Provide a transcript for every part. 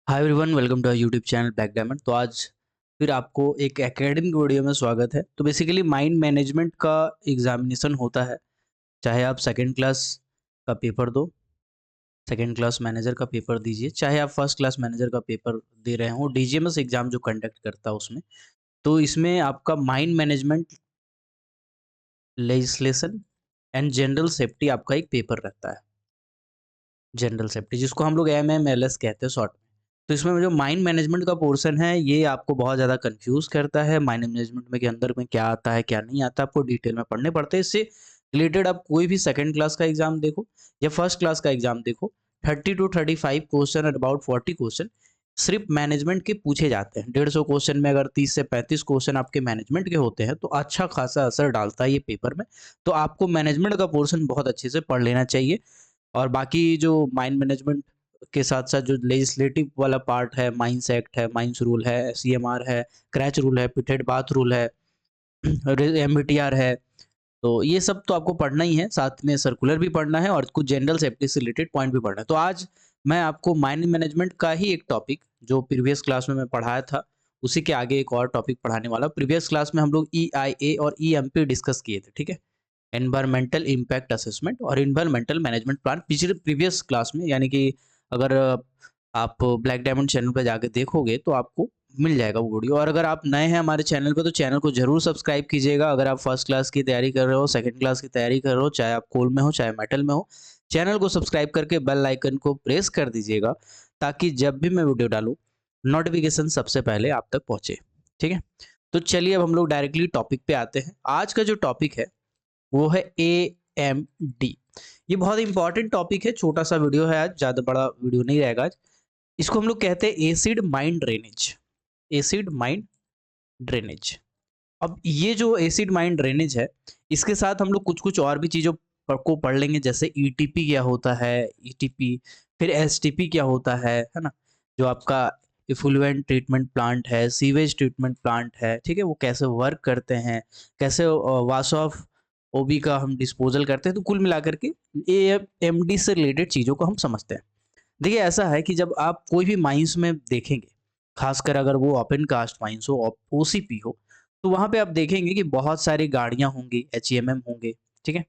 Hi everyone, welcome to YouTube channel black diamond. तो आज फिर आपको एक एकेडमिक वीडियो में स्वागत है। तो बेसिकली माइंड मैनेजमेंट का एग्जामिनेशन होता है, चाहे आप सेकंड क्लास का पेपर दो, सेकंड क्लास मैनेजर का पेपर दीजिए, चाहे आप फर्स्ट क्लास मैनेजर का पेपर दे रहे हो, डीजीएमएस एग्जाम जो कंडक्ट करता है उसमें। तो इसमें आपका mind management, legislation and general safety आपका एक पेपर रहता है। जनरल सेफ्टी जिसको हम लोग एमएमएलएस कहते हैं शॉर्ट में। तो इसमें जो माइंड मैनेजमेंट का पोर्शन है ये आपको बहुत ज़्यादा कंफ्यूज करता है। माइंड मैनेजमेंट में के अंदर में क्या आता है क्या नहीं आता, आपको डिटेल में पढ़ने पड़ते हैं। इससे रिलेटेड आप कोई भी सेकंड क्लास का एग्जाम देखो या फर्स्ट क्लास का एग्जाम देखो, 30 to 35 क्वेश्चन और अबाउट 40 क्वेश्चन सिर्फ मैनेजमेंट के पूछे जाते हैं। 150 क्वेश्चन में अगर 30 से 35 क्वेश्चन आपके मैनेजमेंट के होते हैं तो अच्छा खासा असर डालता है ये पेपर में। तो आपको मैनेजमेंट का पोर्शन बहुत अच्छे से पढ़ लेना चाहिए। और बाकी जो माइंड मैनेजमेंट के साथ-साथ जो लेजिस्लेटिव वाला पार्ट है, माइंस एक्ट है, माइंस रूल है, सीएमआर है, क्रैच रूल है, पिटेड बाथ रूल है, एमबीटीआर है, तो ये सब तो आपको पढ़ना ही है। साथ में सर्कुलर भी पढ़ना है और कुछ जनरल सेफ्टी से रिलेटेड पॉइंट भी पढ़ना है। तो आज मैं आपको माइंड मैनेजमेंट का ही एक टॉपिक जो प्रीवियस क्लास में मैं पढ़ाया था, उसी के आगे एक और टॉपिक पढ़ाने वाला हूँ। प्रीवियस क्लास में हम लोग ईआईए और ईएमपी डिस्कस किए थे, ठीक है? एनवायरमेंटल इम्पैक्ट असेसमेंट और एनवायरमेंटल मैनेजमेंट प्लान पिछले प्रीवियस क्लास में, यानी कि अगर आप ब्लैक डायमंड चैनल पर जाके देखोगे तो आपको मिल जाएगा वो वीडियो। और अगर आप नए हैं हमारे चैनल पे तो चैनल को जरूर सब्सक्राइब कीजिएगा। अगर आप फर्स्ट क्लास की तैयारी कर रहे हो, सेकंड क्लास की तैयारी कर रहे हो, चाहे आप कोल में हो चाहे मेटल में हो, चैनल को सब्सक्राइब करके बेल आइकन को प्रेस कर दीजिएगा ताकि जब भी मैं वीडियो डालूं नोटिफिकेशन सबसे पहले आप तक पहुंचे। ठीक है, तो चलिए अब हम लोग डायरेक्टली टॉपिक पे आते हैं। आज का जो टॉपिक है वो है AMD। ये बहुत इंपॉर्टेंट टॉपिक है, छोटा सा वीडियो है आज, ज़्यादा बड़ा वीडियो नहीं रहेगा आज। इसको हम लोग कहते हैं acid mind drainage. Acid mind drainage. अब ये जो एसिड माइंड ड्रेनेज है, इसके साथ हम लोग कुछ-कुछ और भी चीज़ों को पढ़ लेंगे, जैसे ईटीपी क्या होता है, ईटीपी, फिर एसटीपी क्या होता है ना? जो आपका इफ्लुएंट ट्रीटमेंट प्लांट है, सीवेज ट्रीटमेंट प्लांट है, ठीक है? वो कैसे वर्क करते हैं, कैसे वाश ऑफ ओबी का हम डिस्पोज़ल करते हैं। तो कुल मिलाकर के एएमडी से रिलेटेड चीज़ों को हम समझते हैं। देखिए ऐसा है कि जब आप कोई भी माइंस में देखेंगे, खासकर अगर वो ओपन कास्ट माइंस हो, ओसीपी हो, तो वहाँ पे आप देखेंगे कि बहुत सारी गाड़ियाँ होंगी, एचईएमएम होंगे, ठीक है?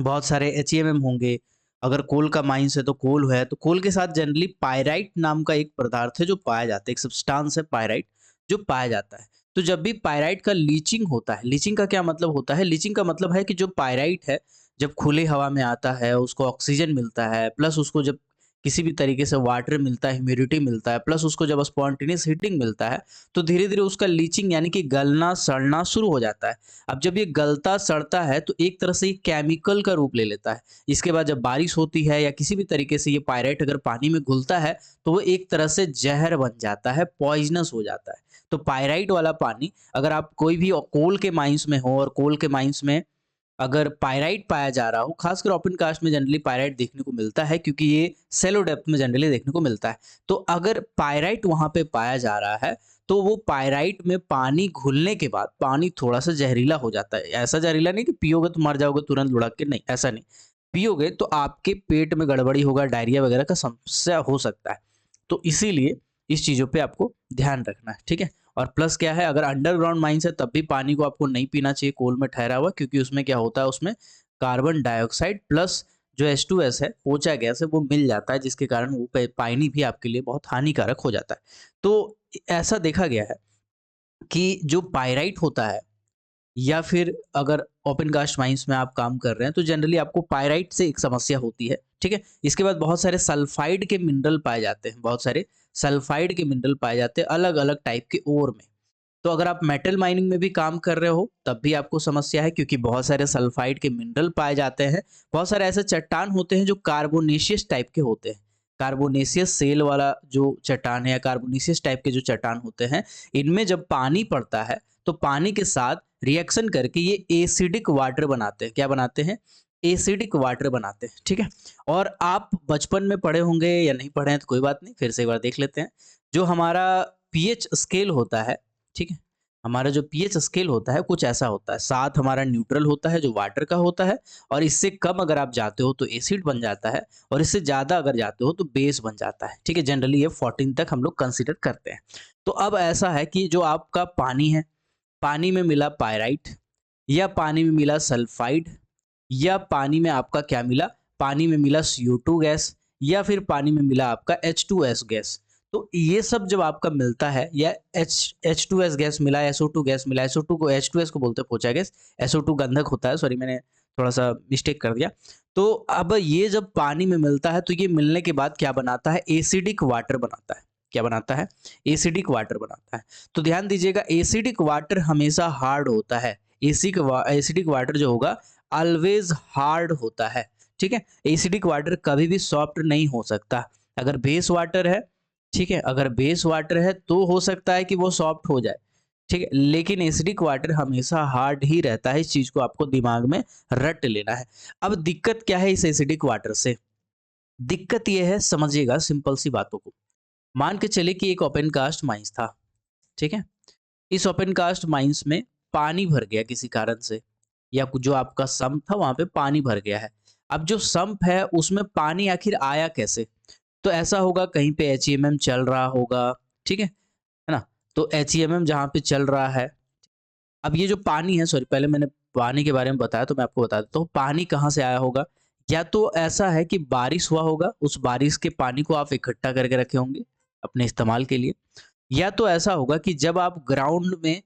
बहुत सारे एचईएमएम होंगे। अगर कोल का माइंस है तो कोल है, तो कोल के साथ जनरली पाइराइट नाम का एक पदार्थ है जो पाया जाता है, एक सब्सटेंस है पाइराइट जो पाया जाता है। तो जब भी पाइराइट का लीचिंग होता है, लीचिंग का क्या मतलब होता है? लीचिंग का मतलब है कि जो पाइराइट है, जब खुली हवा में आता है, उसको ऑक्सीजन मिलता है, प्लस उसको जब किसी भी तरीके से वाटर मिलता है, ह्यूमिडिटी मिलता है, प्लस उसको जब स्पॉन्टेनियस हीटिंग मिलता है, तो धीरे-धीरे उसका लीचिंग यानी कि गलना, सड़ना शुरू हो जाता है। अब जब ये गलता सड़ता है तो एक तरह से ये केमिकल का रूप ले लेता है। इसके बाद जब बारिश होती है या किसी भी तरीके से ये पायरेट अगर पानी में घुलता है तो वो एक तरह से जहर बन जाता है, पॉइजनस हो जाता है। तो पाइराइट वाला पानी, अगर आप कोई भी कोल के माइंस में हो और कोल के माइंस में अगर पाइराइट पाया जा रहा हो, खासकर ओपन कास्ट में जनरली पाइराइट देखने को मिलता है क्योंकि ये शैलो डेप्थ में जनरली देखने को मिलता है। तो अगर पाइराइट वहाँ पे पाया जा रहा है, तो वो पाइराइट में पानी घुलने के बाद पानी थोड़ा-सा ज़हरीला हो जाता है। ऐसा ज़हरीला नहीं कि पियोगे तो मर जाओगे तुरंत लुढ़क के, नहीं, ऐसा नहीं। पियोगे तो आपके पेट में गड़बड़ी होगा, डायरिया वगैरह का समस्या हो सकता है। तो इसीलिए इस चीज़ों पे आपको ध्यान रखना है, ठीक है? और प्लस क्या है, अगर अंडरग्राउंड माइंस है तब भी पानी को आपको नहीं पीना चाहिए कोल में ठहरा हुआ, क्योंकि उसमें क्या होता है, उसमें कार्बन डाइऑक्साइड प्लस जो H2S है, पोचा गैस है, वो मिल जाता है, जिसके कारण वो पानी भी आपके लिए बहुत हानिकारक हो जाता है। तो ऐसा देखा गया है कि जो पाइराइट होता है या फिर अगर ओपन कास्ट माइंस में आप काम कर रहे हैं तो जनरली आपको पाइराइट से एक समस्या होती है, ठीक है? इसके बाद बहुत सारे सल्फाइड के मिनरल पाए जाते हैं, बहुत सारे सल्फाइड के मिनरल पाए जाते हैं अलग-अलग टाइप के ओर में। तो अगर आप मेटल माइनिंग में भी काम कर रहे हो तब भी आपको समस्या है, क्योंकि बहुत सारे सल्फाइड के मिनरल पाए जाते हैं। बहुत सारे ऐसे चट्टान होते हैं जो कार्बोनेशियस टाइप के होते हैं। कार्बोनेशियस सेल वाला जो चट्टान है या कार्बोनेशियस टाइप के जो चट्टान होते हैं, इनमें जब पानी पड़ता है तो पानी के साथ रिएक्शन करके ये एसिडिक वाटर बनाते हैं। क्या बनाते हैं? एसिडिक वाटर बनाते हैं, ठीक है? और आप बचपन में पढ़े होंगे या नहीं पढ़े हैं तो कोई बात नहीं, फिर से एक बार देख लेते हैं। जो हमारा पीएच स्केल होता है, ठीक है? हमारा जो पीएच स्केल होता है कुछ ऐसा होता है, 7 हमारा न्यूट्रल होता है जो वाटर का होता है, और इससे कम अगर आप जाते हो तो एसिड बन जाता है, और इससे ज़्यादा अगर जाते हो तो बेस बन जाता है। ठीक है, जनरली ये 14 तक हम लोग कंसीडर करते हैं। तो अब ऐसा है कि जो आपका पानी है, पानी में मिला पायराइट, या पानी में मिला सल्फाइड, या पानी में आपका क्या मिला, पानी में मिला CO2 गैस, या फिर पानी में मिला आपका H2S गैस। तो ये सब जब आपका मिलता है, या H2S गैस मिला, SO2 गैस मिला, SO2 को H2S को बोलते हैं पोचा गैस, SO2 गंधक होता है, सॉरी मैंने थोड़ा सा मिस्टेक कर दिया। तो अब ये जब पानी में मिलता है तो ये मिलने के बाद क्या बनाता है, एसिडिक वाटर बनाता है। क्या बनाता है, एसिडिक वाटर बनाता है। तो ध्यान दीजिएगा, एसिडिक वाटर हमेशा हार्ड होता है। एसिडिक वाटर जो होगा ऑलवेज हार्ड होता है। ठीक है, एसिडिक वाटर कभी भी सॉफ्ट नहीं हो सकता। अगर बेस वाटर है, ठीक है, अगर बेस वाटर है तो हो सकता है कि वो सॉफ्ट हो जाए। ठीक है, लेकिन एसिडिक वाटर हमेशा हार्ड ही रहता है। इस चीज को आपको दिमाग में रट लेना है। अब दिक्कत क्या है इस एसिडिक वाटर से, दिक्कत ये है, समझिएगा सिंपल सी बातों को। मान के चले कि एक ओपन कास्ट माइंस था। ठीक है, इस ओपन कास्ट माइंस में पानी भर गया किसी कारण से, या जो आपका सम्प था वहां पे पानी भर गया है। अब जो सम्प है उसमें पानी आखिर आया कैसे, तो ऐसा होगा कहीं पे HEMM चल रहा होगा। ठीक है ना, तो HEMM जहाँ पे चल रहा है, अब ये जो पानी है, सॉरी पहले मैंने पानी के बारे में बताया तो मैं आपको बता देता हूँ पानी कहाँ से आया होगा। या तो ऐसा है कि बारिश हुआ होगा, उस बारिश के पानी को आप इकट्ठा करके रखे होंगे अपने इस्तेमाल के लिए। या तो ऐसा होगा कि जब आप ग्राउंड में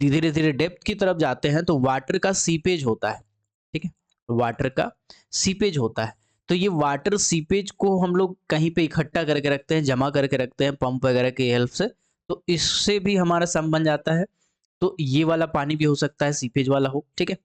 धीरे धीरे डेप्थ की तरफ जाते हैं तो वाटर का सीपेज होता है। ठीक है, वाटर का सीपेज होता है। तो ये वाटर सीपेज को हम लोग कहीं पे इकट्ठा करके रखते हैं, जमा करके रखते हैं पंप वगैरह की हेल्प से। तो इससे भी हमारा सम बन जाता है। तो ये वाला पानी भी हो सकता है सीपेज वाला हो। ठीक है,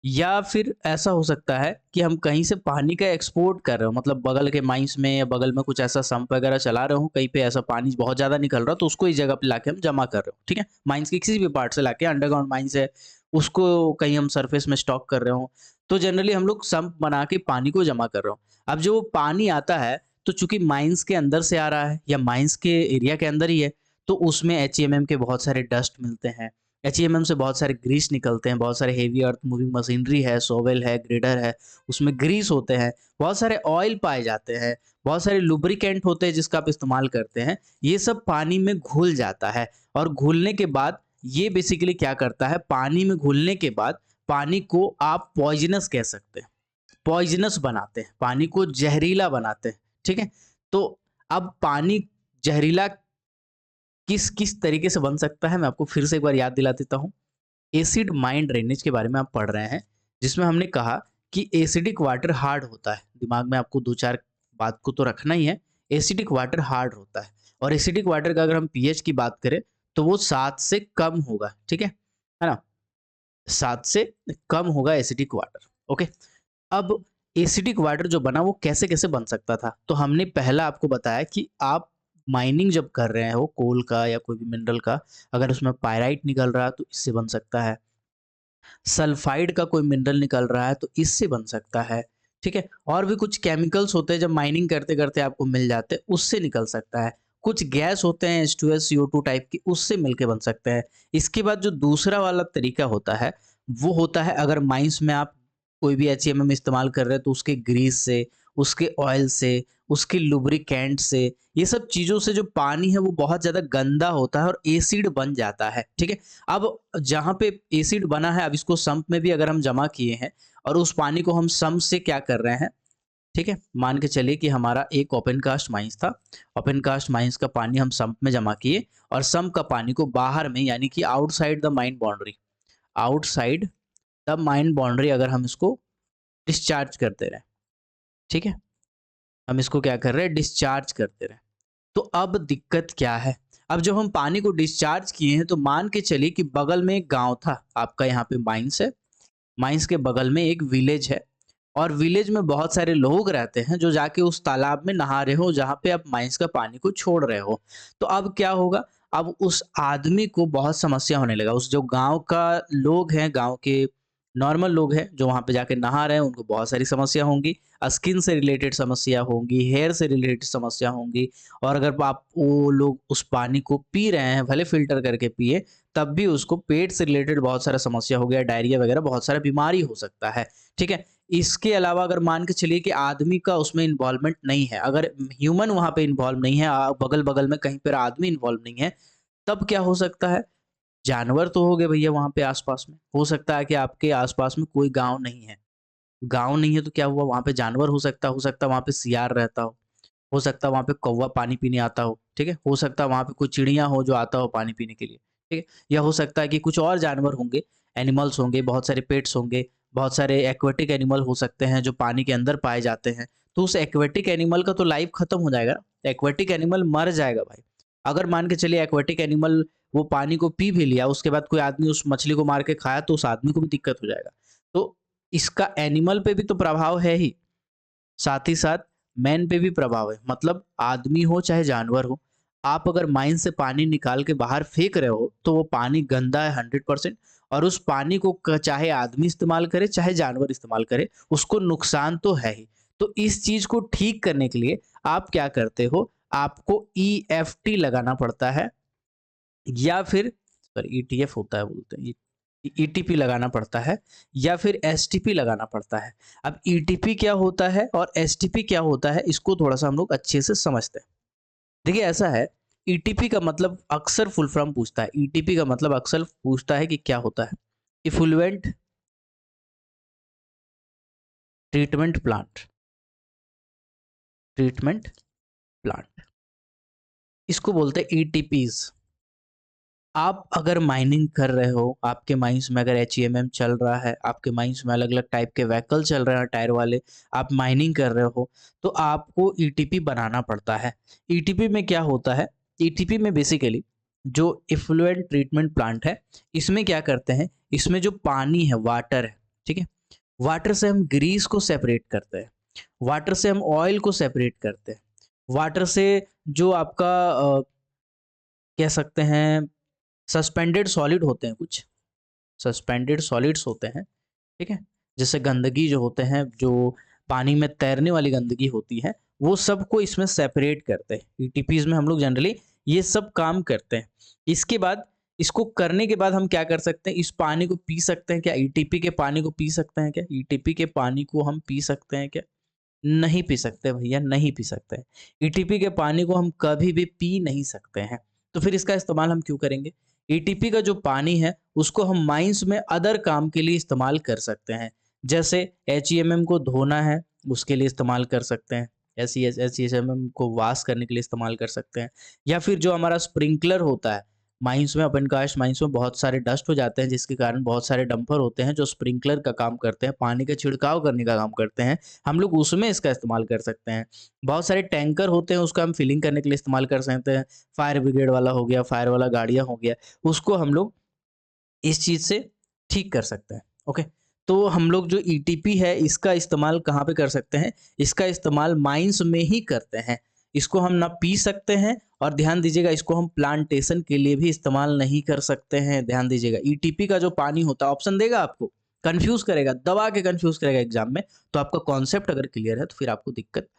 या फिर ऐसा हो सकता है कि हम कहीं से पानी का एक्सपोर्ट कर रहे हो, मतलब बगल के माइंस में या बगल में कुछ ऐसा सम्प वगैरह चला रहे हो, कहीं पे ऐसा पानी बहुत ज्यादा निकल रहा हो तो उसको इस जगह पे लाके हम जमा कर रहे हो। ठीक है, माइंस के किसी भी पार्ट से लाके, अंडरग्राउंड माइंस है उसको कहीं हम सरफेस में स्टॉक कर रहे हो, तो जनरली हम लोग सम्प बना के पानी को जमा कर रहे हो। अब जो वो पानी आता है, तो चूंकि माइंस के अंदर से आ रहा है या माइंस के एरिया के अंदर ही है, तो उसमें HEMM के बहुत सारे डस्ट मिलते हैं। HEMM से बहुत सारे ग्रीस निकलते हैं, बहुत सारे हेवी अर्थ मूविंग मशीनरी है, सोवेल है, ग्रेडर है, उसमें ग्रीस होते हैं, बहुत सारे ऑयल पाए जाते हैं, बहुत सारे लुब्रिकेंट होते हैं जिसका आप इस्तेमाल करते हैं। ये सब पानी में घुल जाता है, और घुलने के बाद ये बेसिकली क्या करता है, पानी में घुलने के बाद पानी को आप पॉइजनस कह सकते हैं, पॉइजनस बनाते हैं, पानी को जहरीला बनाते हैं। ठीक है, तो अब पानी जहरीला किस किस तरीके से बन सकता है, मैं आपको फिर से एक बार याद दिला देता हूँ। एसिड माइन ड्रेनेज के बारे में आप पढ़ रहे हैं, जिसमें हमने कहा कि एसिडिक वाटर हार्ड होता है। दिमाग में आपको दो चार बात को तो रखना ही है। एसिडिक वाटर हार्ड होता है, और एसिडिक वाटर का अगर हम पीएच की बात करें तो वो 7 से कम होगा। ठीक है ना, 7 से कम होगा एसिडिक वाटर। ओके, अब एसिडिक वाटर जो बना वो कैसे कैसे बन सकता था, तो हमने पहला आपको बताया कि आप माइनिंग जब कर रहे हो कोल का या कोई भी मिनरल का, अगर उसमें पायराइट निकल रहा है तो इससे बन सकता है। सल्फाइड का कोई मिनरल निकल रहा है तो इससे बन सकता है। ठीक है, और भी कुछ केमिकल्स होते हैं जब माइनिंग करते करते आपको मिल जाते हैं, उससे निकल सकता है। कुछ गैस होते हैं H2S CO2 टाइप की, उससे मिलके बन सकते हैं। इसके बाद जो दूसरा वाला तरीका होता है, वो होता है अगर माइंस में आप कोई भी HMM इस्तेमाल कर रहे हैं तो उसके ग्रीस से, उसके ऑयल से, उसके लुब्रिकेंट से, ये सब चीजों से जो पानी है वो बहुत ज्यादा गंदा होता है और एसिड बन जाता है। ठीक है, अब जहाँ पे एसिड बना है, अब इसको सम्प में भी अगर हम जमा किए हैं और उस पानी को हम सम्प से क्या कर रहे हैं, ठीक है, मान के चलिए कि हमारा एक ओपन कास्ट माइंस था, ओपन कास्ट माइंस का पानी हम सम्प में जमा किए, और सम्प का पानी को बाहर में, यानी कि outside the mine boundary, outside the mine boundary अगर हम इसको डिस्चार्ज करते रहे, ठीक है, हम इसको क्या कर रहे हैं, डिस्चार्ज करते रहे। तो अब दिक्कत क्या है, अब जब हम पानी को डिस्चार्ज किए हैं तो मान के चलिए कि बगल में एक गांव था आपका, यहाँ पे माइंस है, माइंस के बगल में एक विलेज है, और विलेज में बहुत सारे लोग रहते हैं जो जाके उस तालाब में नहा रहे हो जहाँ पे आप माइंस का पानी को छोड़ रहे हो। तो अब क्या होगा, अब उस आदमी को बहुत समस्या होने लगा, उस जो गांव का लोग हैं, गांव के नॉर्मल लोग हैं जो वहाँ पे जाके नहा रहे हैं उनको बहुत सारी समस्या होंगी, स्किन से रिलेटेड समस्या होंगी, हेयर से रिलेटेड समस्या होंगी और अगर आप वो लोग उस पानी को पी रहे हैं, भले फ़िल्टर करके पिए, तब भी उसको पेट से रिलेटेड बहुत सारा समस्या हो गया, डायरिया वगैरह बहुत सारा बीमारी हो सकता है, ठीक है? इसके अलावा अगर मान के चलिए कि आदमी का उसमें इन्वॉल्वमेंट नहीं है, अगर ह्यूमन वहाँ पे इन्वॉल्व नहीं है बगल-बगल में कहीं पर आदमी इन्वॉल्व नहीं है, तब क्या हो सकता है? जानवर तो हो गए भैया वहाँ पे आस-पास में। हो सकता है कि आपके आस-पास में कोई गाँव नहीं है। गाँव नहीं है तो क्या हुआ वहाँ पे जानवर हो सकता है वहाँ पे सियार रहता हो सकता है वहाँ पे कौवा पानी पीने आता हो, ठीक है? हो सकता है वहाँ पे कोई चिड़िया हो जो आता हो पानी पीने के लिए, ठीक है? या हो सकता है कि कुछ और जानवर होंगे, एनिमल्स होंगे, बहुत सारे पेट्स होंगे, बहुत सारे एक्वाटिक एनिमल हो सकते हैं जो पानी के अंदर पाए जाते हैं। तो उस एक्वाटिक एनिमल का तो लाइफ खत्म हो जाएगा ना, एक्वाटिक एनिमल मर जाएगा भाई। अगर मान के चलिए एक्वाटिक एनिमल वो पानी को पी भी लिया, उसके बाद कोई आदमी उस मछली को मार के खाया तो उस आदमी को भी दिक्कत हो जाएगा। तो इसका एनिमल पे भी तो प्रभाव है ही। साथ ही साथ मैन पे भी प्रभाव है मतलब आदमी हो चाहे जानवर हो आप अगर माइन से पानी निकाल के बाहर फेंक रहे हो तो वो पानी गंदा है 100% और उस पानी को चाहे आदमी इस्तेमाल करे चाहे जानवर इस्तेमाल करे उसको नुकसान तो है ही। तो इस चीज को ठीक करने के लिए आप क्या करते हो आपको ईएफटी लगाना पड़ता है या फिर सॉरी ईटीएफ होता है बोलते हैं ईटीपी लगाना पड़ता है या फिर एसटीपी लगाना पड़ता है। अब ईटीपी क्या होता है और एसटीपी क्या होता है इसको थोड़ा सा हम लोग अच्छे से समझते हैं। देखिए ऐसा है ईटीपी का मतलब अक्सर फुल फॉर्म पूछता है ईटीपी का मतलब अक्सर पूछता है कि क्या होता है effluent treatment plant treatment plant इसको बोलते हैं ईटीपीज। आप अगर माइनिंग कर रहे हो, आपके माइंस में अगर एचईएमएम चल रहा है, आपके माइंस में अलग-अलग टाइप के व्हीकल चल रहे हैं टायर वाले, आप माइनिंग कर रहे हो, तो आपको ईटीपी बनाना पड़ता है। ईटीपी में क्या होता है? ईटीपी में बेसिकली जो इफ्लुएंट ट्रीटमेंट प्लांट है, इसमें क्या करते हैं, इसमें जो पानी है, वाटर है, ठीक है? वाटर से हम ग्रीस को सेपरेट करते हैं, वाटर से हम ऑयल को सेपरेट करते हैं, वाटर से जो आपका कह सकते हैं सस्पेंडेड सॉलिड होते हैं कुछ, सस्पेंडेड सॉलिड्स होते हैं, ठीक है? जैसे गंदगी जो होते हैं, जो पानी में तैरने वाली गंदगी होती है, वो सबको इसमें सेपरेट करते हैं। ईटीपीज़ में हम लोग जनरली ये सब काम करते हैं। इसके बाद इसको करने के बाद हम क्या कर सकते हैं, इस पानी को पी सकते हैं क्या? ईटीपी के पानी को पी सकते हैं क्या? ईटीपी के पानी को हम पी सकते हैं क्या? नहीं पी सकते भैया, नहीं पी सकते हैं। ईटीपी के पानी को हम कभी भी पी नहीं सकते हैं। तो फिर इसका इस्तेमाल हम क्यों करेंगे? ईटीपी का जो पानी है, उसको हम माइंस में अदर काम के लिए इस्तेमाल कर सकते हैं। जैसे एचईएमएम को धोना है, उसके लिए इस्तेमाल कर सकते हैं। एचईएमएम को वॉश करने के लिए इस्तेमाल कर सकते हैं। या फिर जो हमारा स्प्रिंकलर होता है, माइंस में ओपन कास्ट माइंस में बहुत सारे डस्ट हो जाते हैं, जिसके कारण बहुत सारे डंपर होते हैं, जो स्प्रिंकलर का काम करते हैं, पानी का छिड़काव करने का काम करते हैं। हम लोग उसमें इसका इस्तेमाल कर सकते हैं। बहुत सारे टैंकर होते हैं उसका हम फिलिंग करने के लिए इस्तेमाल कर सकते हैं। फायर ब्रिगेड वाला हो गया, फायर वाला गाड़ियाँ हो गया, उसको हम लोग इस चीज़ से ठीक कर सकते हैं। ओके? तो हम लोग जो ईटीपी है इसका इस्तेमाल कहाँ पे कर सकते हैं? इसका इस्तेमाल माइंस में ही करते हैं। इसको हम ना पी सकते हैं और ध्यान दीजिएगा इसको हम प्लांटेशन के लिए भी इस्तेमाल नहीं कर सकते हैं। ध्यान दीजिएगा ईटीपी का जो पानी होता है ऑप्शन देगा आपको, कन्फ्यूज़ करेगा, दबा के कन्फ्यूज़ करेगा एग्ज़ाम में। तो आपका कॉन्सेप्ट अगर क्लियर है तो फिर आपको दिक्कत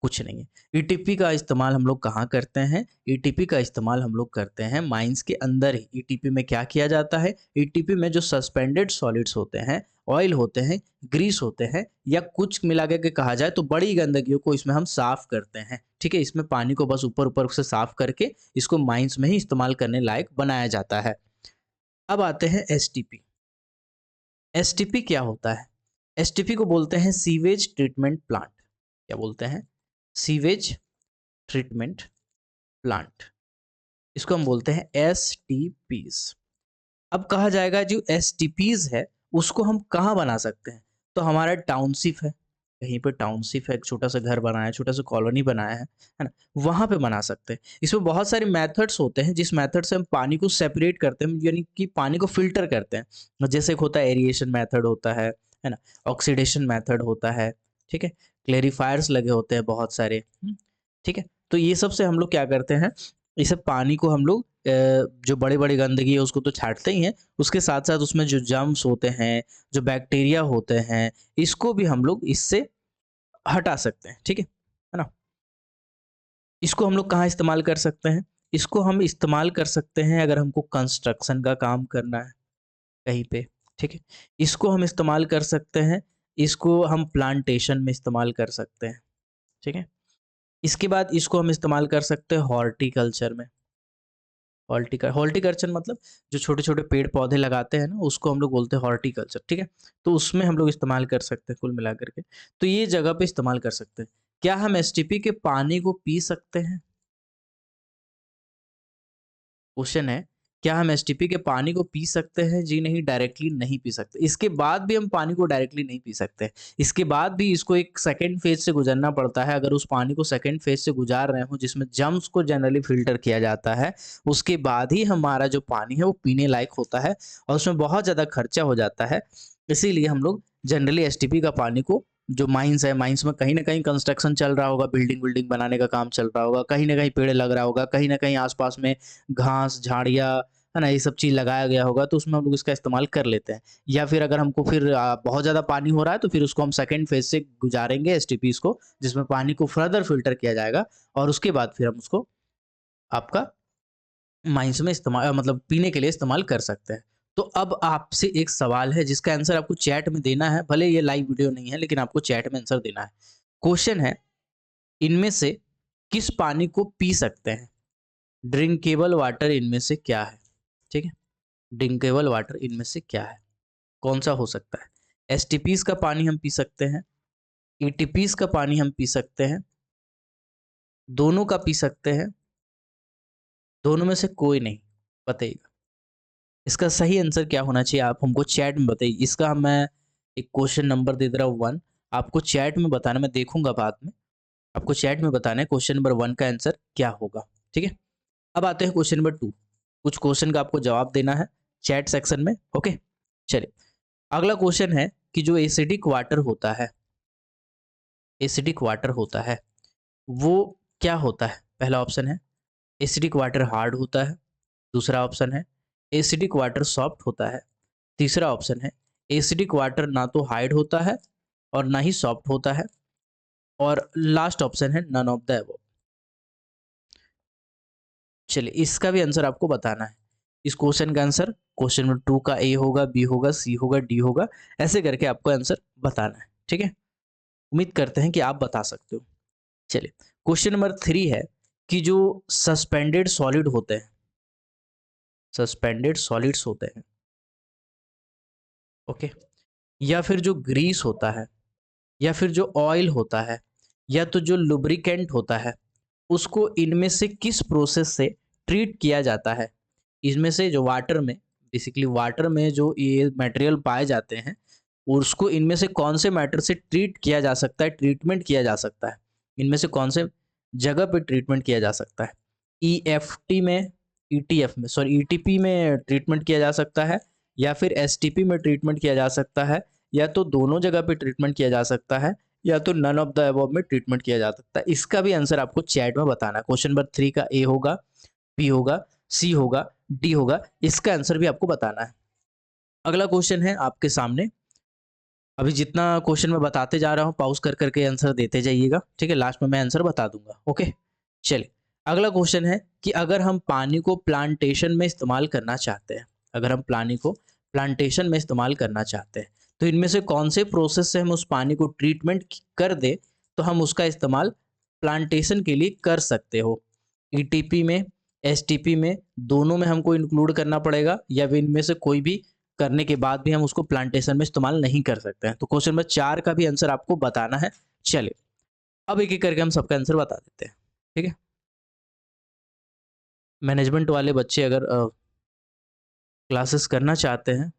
कुछ नहीं है। ईटीपी का इस्तेमाल हम लोग कहाँ करते हैं? ईटीपी का इस्तेमाल हम लोग करते हैं माइंस के अंदर ही। ईटीपी में क्या किया जाता है? ईटीपी में जो सस्पेंडेड सॉलिड्स होते हैं, ऑयल होते हैं, ग्रीस होते हैं या कुछ मिला के कहा जाए तो बड़ी गंदगियों को इसमें हम साफ करते हैं। ठीक है? इसमें पानी को बस ऊपर-ऊपर से साफ करके इसको माइंस में ही इस्तेमाल करने लायक बनाया जाता है। अब आते हैं एसटीपी। एसटीपी क्या होता है? एसटीपी को बोलते हैं सीवेज ट्रीटमेंट प्लांट। क्या बोलते हैं? Sewage treatment plant. इसको हम बोलते हैं एसटीपीज। अब कहा जाएगा जो एसटीपीज है उसको हम कहाँ बना सकते हैं? तो हमारा टाउनशिप है, कहीं पे टाउनशिप है, एक छोटा सा घर बनाया है, छोटा सा कॉलोनी बनाया है ना? वहाँ पे बना सकते हैं। इसमें बहुत सारे मेथड्स होते हैं जिस मेथड से हम पानी को सेपरेट करते हैं यानी कि पानी को फिल्टर करते हैं। जैसे एक होता है एरिएशन मेथड होता है ना? ऑक्सीडेशन मेथड होता है, ठीक है? क्लेरिफायर्स लगे होते हैं बहुत सारे, ठीक है? तो ये सब से हम लोग क्या करते हैं, इसे पानी को हम लोग जो बड़ी-बड़ी गंदगी है उसको तो छाँटते ही हैं, उसके साथ-साथ उसमें जो जर्म्स होते हैं, जो बैक्टीरिया होते हैं, इसको भी हम लोग इससे हटा सकते हैं, ठीक है ना? इसको हम लोग कहाँ इस्तेमाल कर सकते हैं? इसको हम इस्तेमाल कर सकते हैं अगर हमको कंस्ट्रक्शन का काम करना है कहीं पे, ठीक है? इसको हम इस्तेमाल कर सकते हैं, इसको हम प्लांटेशन में इस्तेमाल कर सकते हैं, ठीक है? इसके बाद इसको हम इस्तेमाल कर सकते हैं हॉर्टिकल्चर में। हॉर्टिकल्चर मतलब जो छोटे-छोटे पेड़-पौधे लगाते हैं ना, उसको हम लोग बोलते हैं हॉर्टिकल्चर, ठीक है? तो उसमें हम लोग इस्तेमाल कर सकते हैं कुल मिलाकर के। तो ये जगह पे इस्तेमाल कर सकते हैं। क्या हम एसटीपी के पानी को पी सकते हैं? क्वेश्चन है, क्या हम एसटीपी के पानी को पी सकते हैं? जी नहीं, डायरेक्टली नहीं पी सकते। इसके बाद भी हम पानी को डायरेक्टली नहीं पी सकते। इसके बाद भी इसको एक सेकंड फेज़ से गुज़रना पड़ता है। अगर उस पानी को सेकंड फेज़ से गुज़ार रहे हों, जिसमें जर्म्स को जनरली फ़िल्टर किया जाता है, उसके बाद ही हमारा जो पानी है, वो पीने लायक होता है और उसमें बहुत ज़्यादा खर्चा हो जाता है। इसीलिए हम लोग जनरली एसटीपी का पानी को जो माइंस है, माइंस में कहीं न कहीं कंस्ट्रक्शन चल रहा होगा, बिल्डिंग-विल्डिंग बनाने का काम चल रहा होगा, कहीं न कहीं पेड़ लग रहा होगा, कहीं न कहीं आस-पास में घास, झाड़ियाँ, है ना? ये सब चीज़ लगाया गया होगा तो उसमें हम लोग इसका इस्तेमाल कर लेते हैं। या फिर अगर हमको फिर बहुत ज़्यादा पानी हो रहा है तो फिर उसको हम सेकंड फेज़ से गुजारेंगे एसटीपीज़ को, जिसमें पानी को फर्दर फ़िल्टर किया जाएगा और उसके बाद फिर हम उसको आपका माइंस में मतलब पीने के लिए इस्तेमाल कर सकते हैं। तो अब आपसे एक सवाल है जिसका आंसर आपको चैट में देना है, भले ये लाइव वीडियो नहीं है लेकिन आपको चैट में आंसर देना है। क्वेश्चन है, इनमें से किस पानी को पी सकते हैं? ड्रिंकेबल वाटर इनमें से क्या है? ठीक है? ड्रिंकेबल वाटर इनमें से क्या है? कौन-सा हो सकता है? एसटीपीज़ का पानी हम पी सकते हैं, एटीपीज़ का पानी हम पी सकते हैं, दोनों का पी सकते हैं, दोनों में से कोई नहीं। बताइए। इसका सही आंसर क्या होना चाहिए? आप हमको चैट में बताइए। इसका मैं एक क्वेश्चन नंबर दे दे रहा हूँ 1, आपको चैट में बताना, मैं देखूँगा बाद में। आपको चैट में बताना है क्वेश्चन नंबर 1 का आंसर क्या होगा, ठीक है? अब आते हैं क्वेश्चन नंबर 2। कुछ क्वेश्चन का आपको जवाब देना है चैट सेक्शन में, ओके? चलिए, अगला क्वेश्चन है कि जो एसिडिक वाटर होता है, वो क्या होता है? पहला ऑप्शन है एसिडिक वाटर हार्ड होता है, दूसरा ऑप्शन है एसिडिक वाटर सॉफ्ट होता है, तीसरा ऑप्शन है एसिडिक वाटर ना तो हार्ड होता है और ना ही सॉफ्ट होता है और लास्ट ऑप्शन है नन ऑफ द अबव। चलिए, इसका भी आंसर आपको बताना है। इस क्वेश्चन का आंसर क्वेश्चन नंबर 2 का ए होगा, बी होगा, सी होगा, डी होगा, ऐसे करके आपको आंसर बताना है, ठीक है? उम्मीद करते हैं कि आप बता सकते हो। चलिए, क्वेश्चन नंबर 3 है कि जो सस्पेंडेड सॉलिड होते हैं, सस्पेंडेड सॉलिड्स होते हैं, ओके? या फिर जो ग्रीस होता है, या फिर जो ऑयल होता है, या तो जो लुब्रिकेंट होता है, उसको इनमें से किस प्रोसेस से ट्रीट किया जाता है? इसमें से जो वाटर में, बेसिकली वाटर में जो ये मटेरियल पाए जाते हैं, उसको इनमें से कौन से मैटर से ट्रीट किया जा सकता है, ट्रीटमेंट किया जा सकता है? इनमें से कौन से जगह पे ट्रीटमेंट किया जा सकता है? ईएफटी में, ईटीएफ में, सॉरी ईटीपी में ट्रीटमेंट किया जा सकता है, या फिर एसटीपी में ट्रीटमेंट किया जा सकता है, या तो दोनों जगह पे ट्रीटमेंट किया जा सकता है, या तो नन ऑफ द अबव में ट्रीटमेंट किया जा सकता है। इसका भी आंसर आपको चैट में बताना है। क्वेश्चन नंबर 3 का ए होगा, बी होगा, सी होगा, डी होगा, इसका आंसर भी आपको बताना है। अगला क्वेश्चन है आपके सामने। अभी जितना क्वेश्चन मैं बताते जा रहा हूँ पॉज़ कर करके आंसर देते जाइएगा, ठीक है? लास्ट में मैं आंसर बता दूँगा, ओके? चलिए, अगला क्वेश्चन है कि अगर हम पानी को प्लांटेशन में इस्तेमाल करना चाहते हैं, अगर हम पानी को प्लांटेशन में इस्तेमाल करना चाहते हैं, तो इनमें से कौन से प्रोसेस से हम उस पानी को ट्रीटमेंट कर दें, तो हम उसका इस्तेमाल प्लांटेशन के लिए कर सकते हो? ईटीपी में, एसटीपी में, दोनों में हमको इंक्लूड करना पड़ेगा, या फिर इनमें से कोई भी करने के बाद भी हम उसको प्लांटेशन में इस्तेमाल नहीं कर सकते हैं? तो क्वेश्चन नंबर 4 का भी आंसर आपको बताना है। चलिए, अब एक-एक करके हम सबका आंसर बता देते हैं, ठीक है? मैनेजमेंट वाले बच्चे अगर क्लासेस करना चाहते हैं,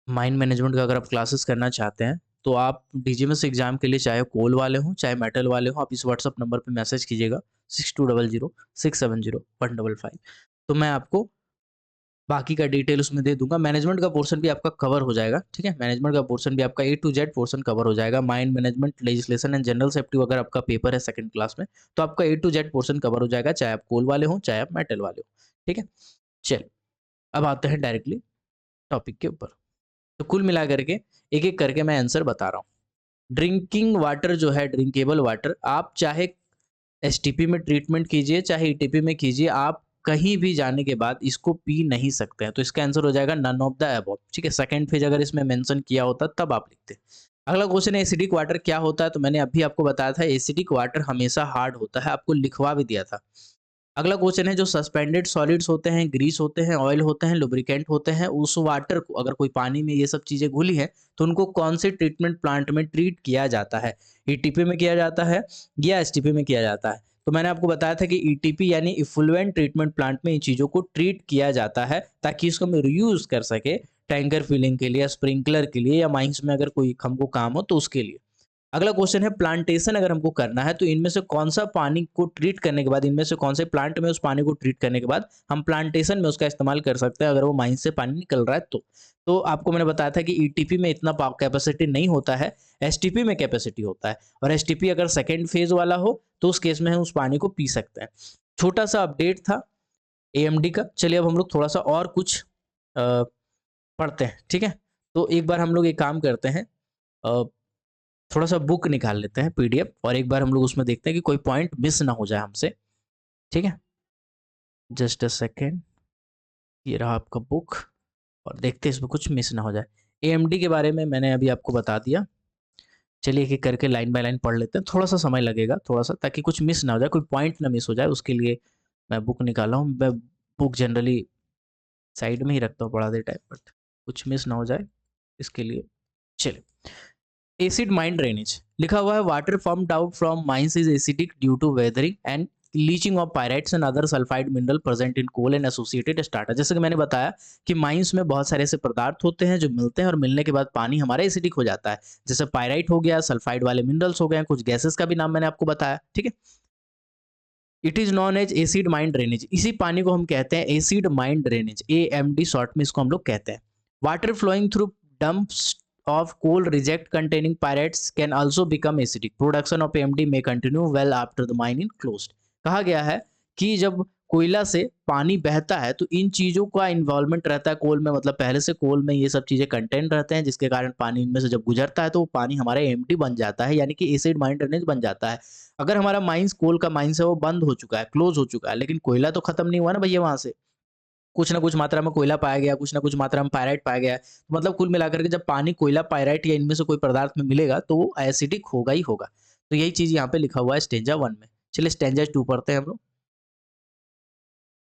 माइंड मैनेजमेंट का अगर आप क्लासेस करना चाहते हैं, तो आप डीजीएमएस एग्ज़ाम के लिए चाहे कोल वाले हों, चाहे मेटल वाले हों, आप इस व्हाट्सएप नंबर पे मैसेज कीजिएगा 6200 670 155। तो मैं आपको बाकी का डिटेल उसमें दे दूंगा। मैनेजमेंट का पोर्शन भी आपका कवर हो जाएगा, ठीक है। मैनेजमेंट का पोर्शन भी आपका ए टू जेड पोर्शन कवर हो जाएगा। Mind management, legislation and general safety अगर आपका पेपर है सेकंड क्लास में, तो आपका ए टू जेड पोर्शन कवर हो जाएगा, चाहे आप कोल वाले हो चाहे आप मेटल वाले हो, ठीक है। चलिए अब आते हैं डायरेक्टली टॉपिक के ऊपर। तो कुल मिला करके एक एक करके मैं आंसर बता रहा हूँ। ड्रिंकिंग वाटर जो है, ड्रिंकेबल वाटर, आप चाहे एसटीपी में ट्रीटमेंट कीजिए चाहे ईटीपी में कीजिए, आप कहीं भी जाने के बाद इसको पी नहीं सकते हैं। तो इसका आंसर हो जाएगा नन ऑफ द अबव, ठीक है। सेकंड फेज अगर इसमें मेंशन किया होता तब आप लिखते। अगला क्वेश्चन है एसिडिक वाटर क्या होता है। तो मैंने अभी आपको बताया था एसिडिक वाटर हमेशा हार्ड होता है, आपको लिखवा भी दिया था। अगला क्वेश्चन है जो सस्पेंडेड सॉलिड्स होते हैं, ग्रीस होते हैं, ऑयल होते हैं, लुब्रिकेंट होते हैं, उस वाटर को अगर कोई पानी में ये सब चीजें घुली हैं तो उनको कौन से ट्रीटमेंट प्लांट में ट्रीट किया जाता है। ईटीपी में किया जाता है या एसटीपी में किया जाता है। तो मैंने आपको बताया था कि ईटीपी यानी इफ्लुएंट ट्रीटमेंट प्लांट में इन चीजों को ट्रीट किया जाता है ताकि इसको हम रीयूज कर सके टैंकर फिलिंग के लिए, स्प्रिंकलर के लिए, या माइंस में अगर कोई हमको काम हो तो उसके लिए। अगला क्वेश्चन है प्लांटेशन अगर हमको करना है तो इनमें से कौन सा पानी को ट्रीट करने के बाद, इनमें से कौन से प्लांट में उस पानी को ट्रीट करने के बाद हम प्लांटेशन में उसका इस्तेमाल कर सकते हैं अगर वो माइन से पानी निकल रहा है तो आपको मैंने बताया था कि ईटीपी में इतना कैपेसिटी नहीं होता है, एसटीपी में कैपेसिटी होता है। और एसटीपी अगर सेकेंड फेज वाला हो तो उस केस में हम उस पानी को पी सकते हैं। छोटा सा अपडेट था एएमडी का। चलिए अब हम लोग थोड़ा सा और कुछ पढ़ते हैं, ठीक है। तो एक बार हम लोग एक काम करते हैं, थोड़ा सा बुक निकाल लेते हैं पीडीएफ, और एक बार हम लोग उसमें देखते हैं कि कोई पॉइंट मिस ना हो जाए हमसे, ठीक है। जस्ट अ सेकेंड, ये रहा आपका बुक, और देखते हैं इसमें कुछ मिस ना हो जाए। एएमडी के बारे में मैंने अभी आपको बता दिया। चलिए एक एक करके लाइन बाय लाइन पढ़ लेते हैं, थोड़ा सा समय लगेगा थोड़ा सा, ताकि कुछ मिस ना हो जाए, कोई पॉइंट ना मिस हो जाए, उसके लिए मैं बुक निकाला हूँ। मैं बुक जनरली साइड में ही रखता हूँ बड़ा देर टाइम, बट कुछ मिस ना हो जाए इसके लिए। चलिए एसिड माइन ड्रेनेज लिखा हुआ है, water formed out from mines is acidic due to weathering and leaching of pyrites and other sulphide mineral present in coal and associated strata. जैसे कि मैंने बताया कि माइंस में बहुत सारे ऐसे पदार्थ होते हैं जो मिलते हैं और मिलने के बाद पानी हमारा एसिडिक हो जाता है, जैसे पायराइट हो गया, सल्फाइड वाले मिनरल्स हो गए, कुछ गैसेस का भी नाम मैंने आपको बताया, ठीक है। It is known as acid mine drainage, इसी पानी को हम कहते हैं acid mine drainage, AMD short में इसको हम लोग कहते हैं। Water flowing through dumps of coal reject containing pyrites can also become acidic. Production of AMD may continue well after the mine is closed. कहा गया है कि जब कोयला से पानी बहता है तो इन चीजों का इन्वॉल्वमेंट रहता है कोल में, मतलब पहले से कोल में ये सब चीजें कंटेंट रहते हैं, जिसके कारण पानी इनमें से जब गुजरता है तो वो पानी हमारा एम्प्टी बन जाता है, यानी कि एसिड माइन ड्रेनेज बन जाता है। अगर हमारा माइंस कोल का माइंस है वो बंद हो चुका है, क्लोज हो चुका है, लेकिन कोयला तो खत्म नहीं हुआ ना भैया, वहां से कुछ ना कुछ मात्रा में कोयला पाया गया, कुछ ना कुछ मात्रा में पायराइट पाया गया है, तो मतलब कुल मिलाकर के जब पानी कोयला, पायराइट या इनमें से कोई पदार्थ में मिलेगा तो वो एसिडिक होगा ही होगा। तो यही चीज यहाँ पे लिखा हुआ है स्टेंजा 1 में। चलिए स्टेंजा 2 पढ़ते हैं हम लोग।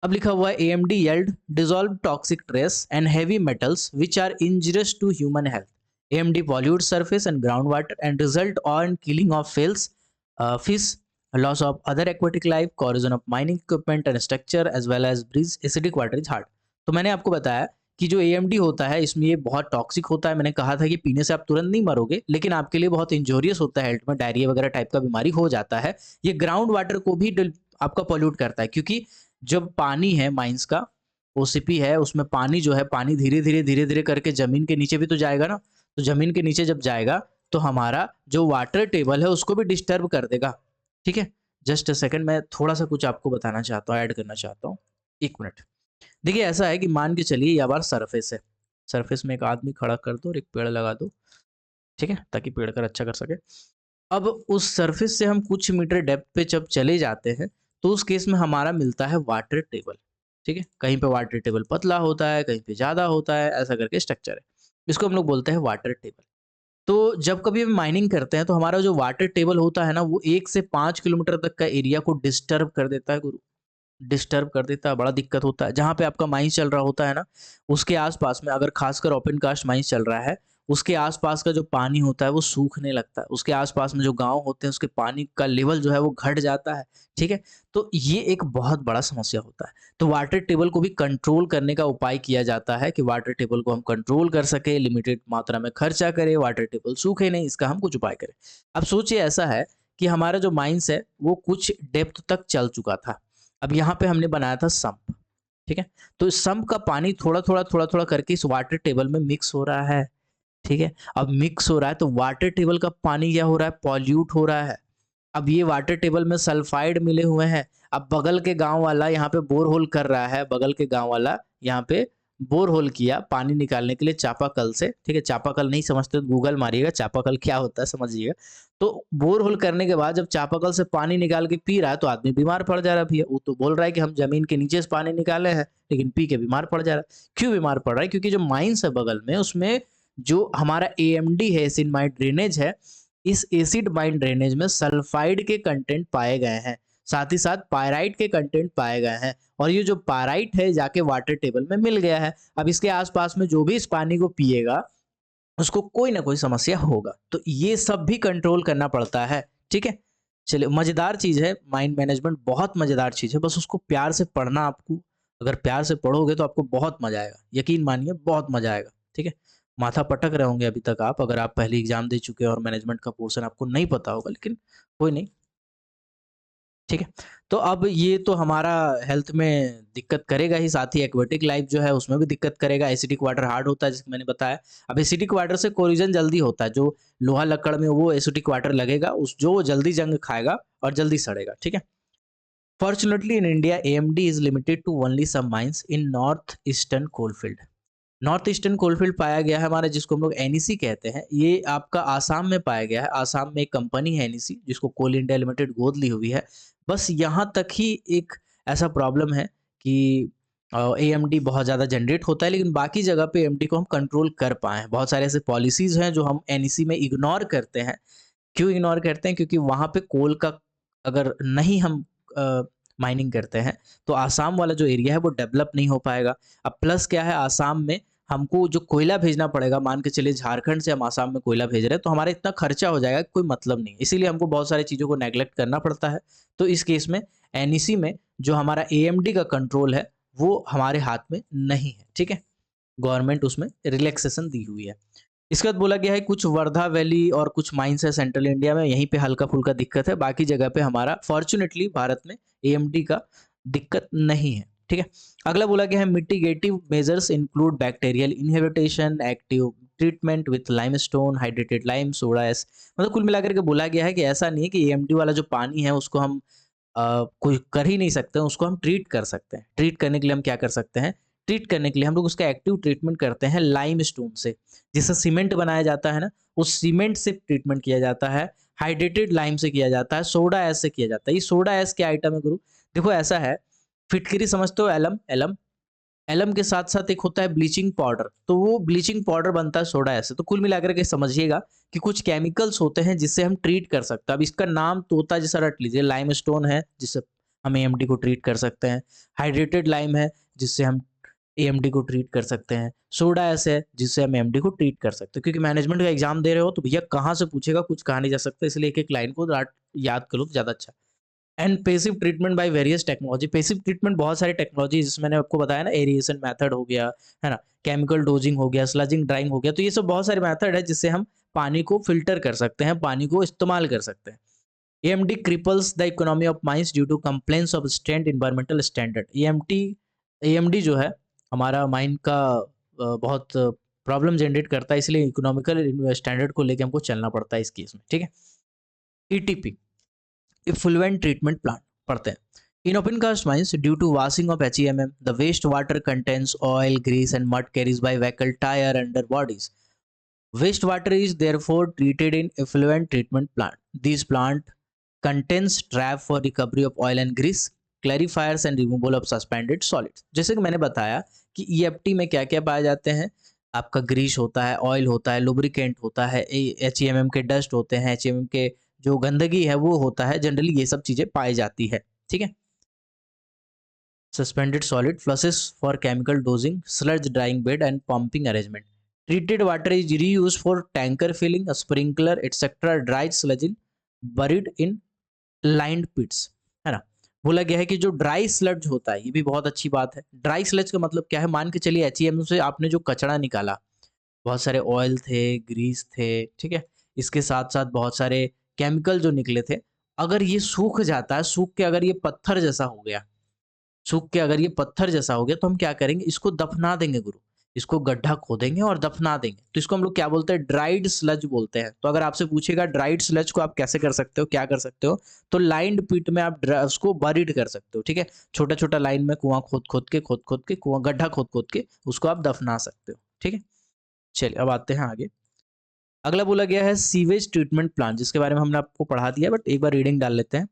अब लिखा हुआ है AMD yield dissolve toxic trace and heavy metals which are injurious to human health. AMD pollutes surface and groundwater and result on killing of fish, loss of other aquatic life, corrosion of mining equipment and structure as well as breeze, acidic water is hard। तो मैंने आपको बताया कि जो AMD होता है इसमें ये बहुत टॉक्सिक होता है। मैंने कहा था कि पीने से आप तुरंत नहीं मरोगे, लेकिन आपके लिए बहुत इंजोरियस होता है, हेल्थ में डायरिया वगैरह टाइप का बीमारी हो जाता है। ये ग्राउंड वाटर को भी आपका पॉल्यूट करता है, क्योंकि जब पानी है माइंस का, ओसीपी है, उसमें पानी जो है, पानी धीरे धीरे करके जमीन के नीचे भी तो जाएगा ना। तो जमीन के नीचे जब जाएगा तो हमारा जो वाटर टेबल है उसको भी डिस्टर्ब कर देगा, ठीक है। जस्ट अ सेकंड, मैं थोड़ा सा कुछ आपको बताना चाहता हूँ, ऐड करना चाहता हूँ, 1 मिनट। देखिए ऐसा है कि मान के चलिए ये बार सरफेस है, सरफेस में एक आदमी खड़ा कर दो और एक पेड़ लगा दो, ठीक है, ताकि पेड़ का रक्षा कर सके। अब उस सरफेस से हम कुछ मीटर डेप्थ पे जब चले जाते हैं तो उस केस में हमारा मिलता है वाटर टेबल, ठीक है। कहीं पे वाटर टेबल पतला होता है, कहीं पे ज्यादा होता है, ऐसा करके स्ट्रक्चर है, इसको हम लोग बोलते हैं वाटर टेबल। तो जब कभी हम माइनिंग करते हैं तो हमारा जो वाटर टेबल होता है ना वो 1 से 5 किलोमीटर तक का एरिया को डिस्टर्ब कर देता है गुरु, डिस्टर्ब कर देता है, बड़ा दिक्कत होता है। जहाँ पे आपका माइंस चल रहा होता है ना, उसके आसपास में अगर खासकर ओपन कास्ट माइंस चल रहा है, उसके आसपास का जो पानी होता है वो सूखने लगता है, उसके आसपास में जो गांव होते हैं उसके पानी का लेवल जो है वो घट जाता है, ठीक है। तो ये एक बहुत बड़ा समस्या होता है। तो वाटर टेबल को भी कंट्रोल करने का उपाय किया जाता है कि वाटर टेबल को हम कंट्रोल कर सके, लिमिटेड मात्रा में खर्चा करें, वाटर टेबल सूखे नहीं, इसका हम कुछ उपाय करें। अब सोचिए ऐसा है कि हमारा जो माइंस है वो कुछ डेप्थ तक चल चुका था। अब यहाँ पे हमने बनाया था सम्प, ठीक है? तो इस सम का पानी थोड़ा-थोड़ा, थोड़ा-थोड़ा करके इस वाटर टेबल में मिक्स हो रहा है, ठीक है? अब मिक्स हो रहा है तो वाटर टेबल का पानी क्या हो रहा है? पॉल्यूट हो रहा है। अब ये वाटर टेबल में सल्फाइड मिले हुए हैं। अब बगल के गाँव वाला यहाँ पे बोरहोल कर रहा है, बगल के गाँव वाला यहाँ पे बोरहोल किया पानी निकालने के लिए चापाकल से, ठीक है? चापाकल नहीं समझते तो गूगल मारिएगा चापाकल क्या होता है समझिएगा। तो बोरहोल करने के बाद जब चापाकल से पानी निकाल के पी रहा है तो आदमी बीमार पड़ जा रहा है भैया। वो तो बोल रहा है कि हम ज़मीन के नीचे से पानी निकाले हैं, लेकिन पी के बीमार पड़ जा रहा है। क्यों बीमार पड़ रहा है? क्योंकि जो माइंस है बगल में उसमें जो हमारा एएमडी है, एसिड माइन ड्रेनेज है, इस एसिड माइन ड्रेनेज में सल्फाइड के कंटेंट पाए गए हैं, साथ ही साथ पायराइट के कंटेंट पाए गए हैं और ये जो पायराइट है जाके वाटर टेबल में मिल गया है। अब इसके आसपास में जो भी इस पानी को पिएगा उसको कोई ना कोई समस्या होगा। तो ये सब भी कंट्रोल करना पड़ता है, ठीक है? चलिए मज़ेदार चीज़ है, माइंड मैनेजमेंट बहुत मज़ेदार चीज़ है, बस उसको प्यार से पढ़ना आपको, अगर प्यार से पढ़ोगे तो आपको बहुत मज़ा आएगा। यकीन मानिए बहुत मज़ा आएगा, ठीक है? माथा पटक रहे होंगे अभी तक आप, अगर आप पहले एग्ज़ाम दे चुके हैं और मैनेजमेंट का पोर्शन आपको नहीं पता होगा, लेकिन कोई नहीं, ठीक है? तो अब ये तो हमारा हेल्थ में दिक्कत करेगा ही, साथ ही एक्वेटिक लाइफ जो है उसमें भी दिक्कत करेगा। एसिडिक वाटर हार्ड होता है जैसे मैंने बताया। अब एसिडिक वाटर से कोरोजन जल्दी होता है, जो लोहा लक्कड़ में वो एसिडिक वाटर लगेगा उस जो वो जल्दी जंग खाएगा और जल्दी सड़ेगा, ठीक है? Fortunately in India AMD is limited to only some mines in north eastern coalfield. North eastern coalfield पाया गया है हमारा, जिसको हम लोग एनईसी कहते हैं। ये आपका आसाम में पाया गया है। आसाम में एक कंपनी है एनईसी जिसको कोल इंडिया लिमिटेड गोद ली हुई है। बस यहाँ तक ही एक ऐसा प्रॉब्लम है कि एएमडी बहुत ज़्यादा जनरेट होता है, लेकिन बाकी जगह पे एएमडी को हम कंट्रोल कर पाए हैं। बहुत सारे ऐसे पॉलिसीज़ हैं जो हम एनईसी में इग्नोर करते हैं। क्यों इग्नोर करते हैं? क्योंकि वहाँ पे कोल का अगर नहीं हम माइनिंग करते हैं तो आसाम वाला जो एरिया है वो डेवलप नहीं हो पाएगा। अब प्लस क्या है, आसाम में हमको जो कोयला भेजना पड़ेगा, मान के चलिए झारखंड से हम आसाम में कोयला भेज रहे हैं तो हमारा इतना खर्चा हो जाएगा कि कोई मतलब नहीं है। इसीलिए हमको बहुत सारी चीज़ों को नेग्लेक्ट करना पड़ता है। तो इस केस में एनईसी में जो हमारा एएमडी का कंट्रोल है वो हमारे हाथ में नहीं है, ठीक है? गवर्नमेंट उसमें रिलैक्सेशन दी हुई है। इसके बाद बोला गया है कुछ वर्धा वैली और कुछ माइंस है सेंट्रल इंडिया में, यहीं पे हल्का-फुल्का दिक्कत है, बाकी जगह पे हमारा फॉर्च्यूनेटली भारत में एएमडी का दिक्कत नहीं है, ठीक है? अगला बोला गया है mitigative measures include bacterial inhibition, active treatment with limestone, hydrated lime, soda ash. मतलब कुल मिलाकर के बोला गया है कि ऐसा नहीं है कि एएमडी वाला जो पानी है उसको हम कोई कर ही नहीं सकते हैं, उसको हम ट्रीट कर सकते हैं। ट्रीट करने के लिए हम क्या कर सकते हैं? ट्रीट करने के लिए हम लोग उसका एक्टिव ट्रीटमेंट करते हैं लाइमस्टोन से। जिससे सीमेंट बनाया जाता है ना, उस सीमेंट से ट्रीटमेंट किया जाता है, हाइड्रेटेड लाइम से किया जाता है, सोडा ऐश से किया जाता है। ये सोडा ऐश क्या आइटम है गुरु? देखो ऐसा है, फिटकरी समझते हो एलम? एलम एलम के साथ-साथ एक होता है ब्लीचिंग पाउडर, तो वो ब्लीचिंग पाउडर बनता है सोडा ऐश से। तो कुल मिलाकर के समझिएगा कि कुछ केमिकल्स होते हैं जिससे हम ट्रीट कर सकते हैं। अब इसका नाम तोता जैसा रट लीजिए, लाइमस्टोन है जिससे हम एएमडी को ट्रीट कर सकते हैं, हाइड्रेटेड लाइम है जिससे हम एएमडी को ट्रीट कर सकते हैं, सोडा ऐश है जिससे हम एएमडी को ट्रीट कर सकते हैं। क्योंकि मैनेजमेंट का एग्जाम दे रहे हो तो भैया कहाँ से पूछेगा, कुछ कहा नहीं जा सकता, इसलिए एक-एक लाइन को राट याद कर लो तो ज़्यादा अच्छा है। And passive treatment by various technology. Passive treatment बहुत सारी टेक्नोलॉजी जिसमें मैंने आपको बताया ना, एरिएशन मेथड हो गया, है ना? केमिकल डोजिंग हो गया, स्लजिंग ड्राइंग हो गया, तो ये सब बहुत सारे मेथड है जिससे हम पानी को फ़िल्टर कर सकते हैं, पानी को इस्तेमाल कर सकते हैं। AMD cripples the economy of mines due to complaints of stringent environmental standard. AMD जो है हमारा माइन का बहुत प्रॉब्लम जनरेट करता है, इसलिए इकोनॉमिकल स्टैंडर्ड को लेके हमको चलना पड़ता है इस केस में, ठीक है? ईटीपी इफ्लुएंट ट्रीटमेंट प्लांट पढ़ते हैं। In open cast mines, due to washing of HEMM, the wastewater contains oil, grease, and mud carries by vehicle tire under bodies. Wastewater is therefore treated in effluent treatment plant. These plant contains trap for recovery of oil and grease, clarifiers and removal of suspended solids. जैसे कि मैंने बताया कि EFT में क्या क्या पाए जाते हैं, आपका ग्रीस होता है, ऑयल होता है, लुब्रिकेंट होता है, HEMM के डस्ट होते हैं, HEMM के जो गंदगी है वो होता है, जनरली ये सब चीज़ें पाई जाती है, ठीक है? Suspended solid flushes for chemical dosing, sludge drying bed and pumping arrangement. Treated water is reused for tanker filling, a sprinkler, etc. Dry sludge buried in lined pits, है ना? बोला गया है कि जो ड्राई स्लज होता है, ये भी बहुत अच्छी बात है। ड्राई स्लज का मतलब क्या है? मान के चलिए एचईएम से आपने जो कचरा निकाला, बहुत सारे ऑयल थे, ग्रीस थे, ठीक है? इसके साथ-साथ बहुत सारे केमिकल जो निकले थे, अगर ये सूख जाता है, सूख के अगर ये पत्थर जैसा हो गया, सूख के अगर ये पत्थर जैसा हो गया तो हम क्या करेंगे, इसको दफना देंगे गुरु, इसको गड्ढा खोदेंगे और दफना देंगे। तो इसको हम लोग क्या बोलते हैं, ड्राइड स्लज बोलते हैं। तो अगर आपसे पूछेगा ड्राइड स्लज को आप कैसे कर सकते हो, क्या कर सकते हो, तो लाइंड पिट में आप उसको बरीड कर सकते हो, ठीक है। छोटा छोटा लाइन में कुआं खोद खोद के कुआं गड्ढा खोद खोद के उसको आप दफना सकते हो, ठीक है। चलिए अब आते हैं आगे। अगला बोला गया है सीवेज ट्रीटमेंट प्लांट, जिसके बारे में हमने आपको पढ़ा दिया, बट एक बार रीडिंग डाल लेते हैं।